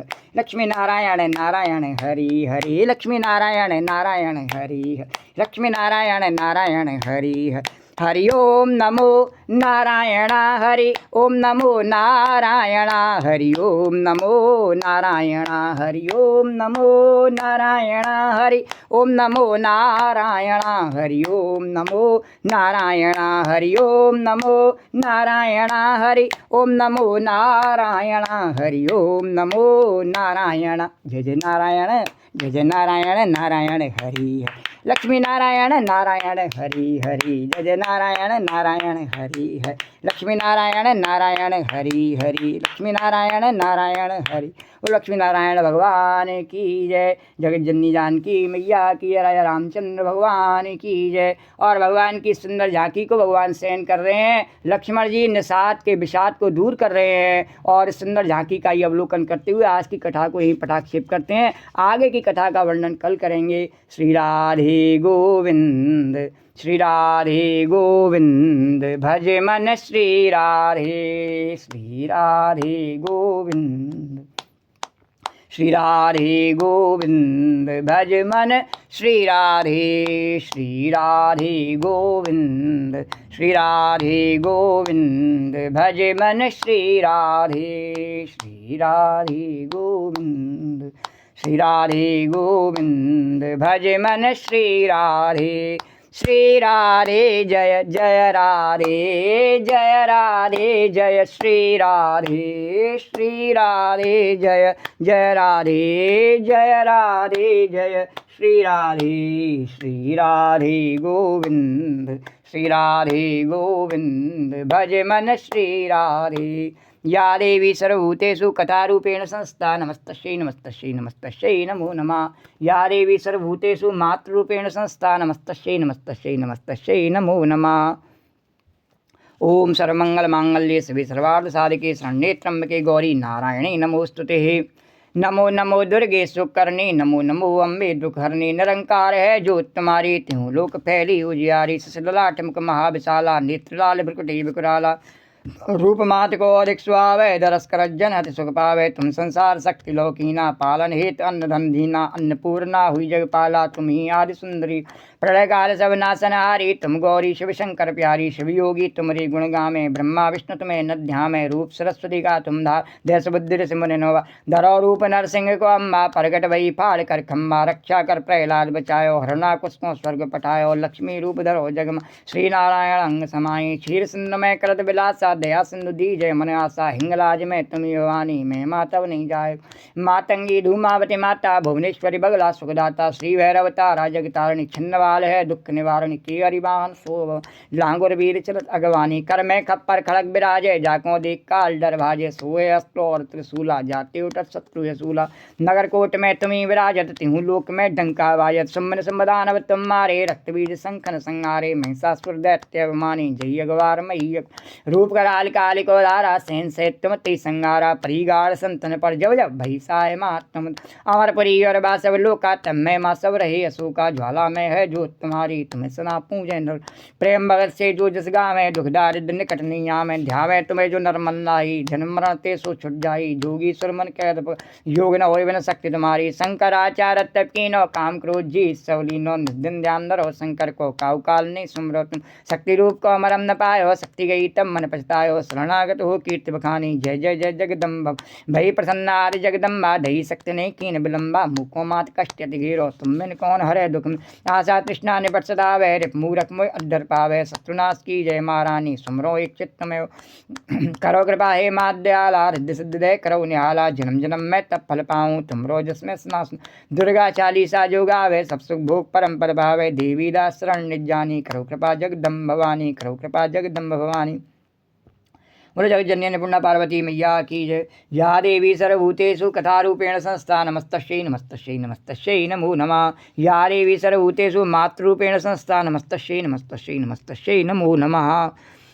हरि, लक्ष्मी नारायण नारायण हरि हरि, लक्ष्मी नारायण नारायण हरि हरि। हरि ओम नमो नारायण, हरि ओम नमो नारायण, हरि ओम नमो नारायण, हरि ओम नमो नारायण, हरि ओम नमो नारायण, हरि ओम नमो नारायण, हरि ओम नमो नारायण, हरि ओम नमो नारायण, हरि ओम नमो नारायण। जय जय नारायण, जय जय नारायण नारायण हरि हरि, लक्ष्मी नारायण नारायण हरि हरि। जय जय नारायण नारायण हरि हरि, लक्ष्मी नारायण नारायण हरि हरि, लक्ष्मी नारायण नारायण हरि। और लक्ष्मी नारायण भगवान की जय, जगत जननी जानकी मैया की जय, राजा रामचंद्र भगवान की जय। और भगवान की सुंदर झांकी को भगवान शयन कर रहे हैं। लक्ष्मण जी निषाद के विषाद को दूर कर रहे हैं और सुंदर झांकी का ही अवलोकन करते हुए आज की कथा को यहीं पटाक्षेप करते हैं। आगे की कथा का वर्णन कल करेंगे। श्री राधे गोविंद, श्री राधे गोविंद, भज मन श्री राधे, श्री राधे गोविंद, श्री राधे गोविंद भज मन श्री राधे गोविंद श्री राधे गोविंद भज मन श्री राधे गोविंद श्री राधे गोविंद भज मन श्री राधे जय जय राधे जय श्री राधे जय जय राधे जय श्री राधे गोविंद भज मन श्री राधे या देवी सर्वभूतेषु कथारूपेण संस्था नमस्तस्यै नमस्तस्यै नमस्तस्यै नमो नमः या देवी सर्वभूतेषु मातृरूपेण संस्था नमस्तस्यै नमस्तस्यै नमस्तस्यै नमो नमः ओम सर्वमंगलमांगल्ये शिवे सर्वार्थसाधिके शरण्ये त्र्यंबके गौरी नारायणे नमोस्तुते नमो नमो दुर्गे सुकर्णे नमो नमो अम्बे दुखहरणे निरंकार है जो तुम्हारी त्यों लोक फैली उजियारी ससललाट मुख महाविशाला नेत्रलाल भ्रुकुटी विकुराला रूप मात को अधिक सुहावे दरस कर जन अति सुख पावे तुम संसार शक्ति लौकीना पालन हेत अन्न धन दीना अन्नपूर्णा हुई जगपाला तुम ही आदि सुंदरी प्रलय काल सब नाशनहारी तुम गौरी शिव शंकर प्यारी शिव योगी तुम्हारी गुण गामे ब्रह्मा विष्णु तुम्हें न ध्यामे रूप सरस्वती का तुम धार देश बुद्धि सिमन नोवा धरो रूप नरसिंह को अम्बा प्रगट वही फाड़ कर खम्बा रक्षा कर प्रहलाद बचायो हरणा कुसको स्वर्ग पठायो लक्ष्मी रूप धरो जगम श्री नारायण अंग समाई क्षीर सिंधु में करत विलासा दया सिंधु दी जय मन आशा हिंगलाज में तुम वाणी में मातव नहीं जाए मातंगी धूमावती माता भुवनेश्वरी बगला सुखदाता श्री भैरवतारा जगतारिणी छिन्नवाल है दुख निवारणी की हरिवाहन शोभ लांगुर वीर चलत अगवानी कर में खप्पर खड़क विराजे जाको देख काल डर भाजे सोए अस्त्रो और त्रिशूला जाते उठत शत्रु यसूला नगर कोट में तुम्ही विराजत तिहु लोक में डंका वाजत सुमन संबदानव तुम मारे रक्त बीज संखन संगारे महिषासुर दैत्य अभिमानी जय अगवार मही रूप कराल कालिको धारा सेन से तुम ते संगारा परिगार संतन पर जब जब भैसाय मातम अमरपुरी और बासव लोका तम में माँ सब रहे अशोका ज्वाला में है जो तुम्हारी तुम्हें सना पूजे नर प्रेम भगत से जो जिस गावे दुख दारिद्र निकट निया में ध्यावे तुम्हें जो नरमन लाई जन्म मरण ते सो छुट जाई जोगी सुरमन कैद योग न होय बिन शक्ति तुम्हारी शंकराचार्य तप कीनो काम क्रोध जी सवलीनो दिन ध्यान धरो शंकर को काउ काल नहीं सुमरो तुम शक्ति रूप को मरम न पायो शक्ति गई तब मन पछतायो शरणागत हो कीर्ति बखानी जय जय जय जगदम्ब भई प्रसन्ना जगदम्बा दही शक्ति नहीं कीन विलम्बा मुखो मात कष्ट घेरो तुम बिन कौन हरे दुख आशा तृष्णा निपट सदा वै रिप मूरख मोय अड्डर पावे शत्रुनाश की जय महारानी सुमरो एक चित्त में करो कृपा हे माद्याला रिद्धि सिद्ध दे करो निहाला जन्म जन्म में तब फल पाऊँ तुमरो जिसमें स्नास दुर्गा चालीसा जो गावे सब सुख भोग परम पद भावे देवी दास शरण निजानी करो कृपा जगदम्ब भवानी करो कृपा जगदम्ब भवानी बोलो जगजननी अन्नपूर्णा पार्वती मैया की जय या देवी सर्वभूतेषु कथारूपेण संस्था नमस्तस्यै नमस्तस्यै नमस्तस्यै नमो नमः या देवी सर्वभूतेषु मातृरूपेण संस्था नमस्तस्यै नमस्तस्यै नमस्तस्यै नमो नमः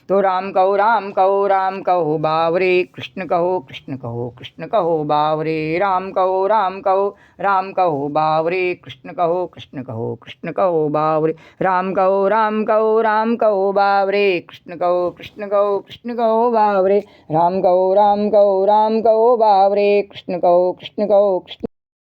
तो राम कहो बावरे कृष्ण कहो बावरे राम कहो बावरे कृष्ण कहो बावरे राम कहो बावरे कृष्ण कहो बावरे राम कहो बावरे कृष्ण कहो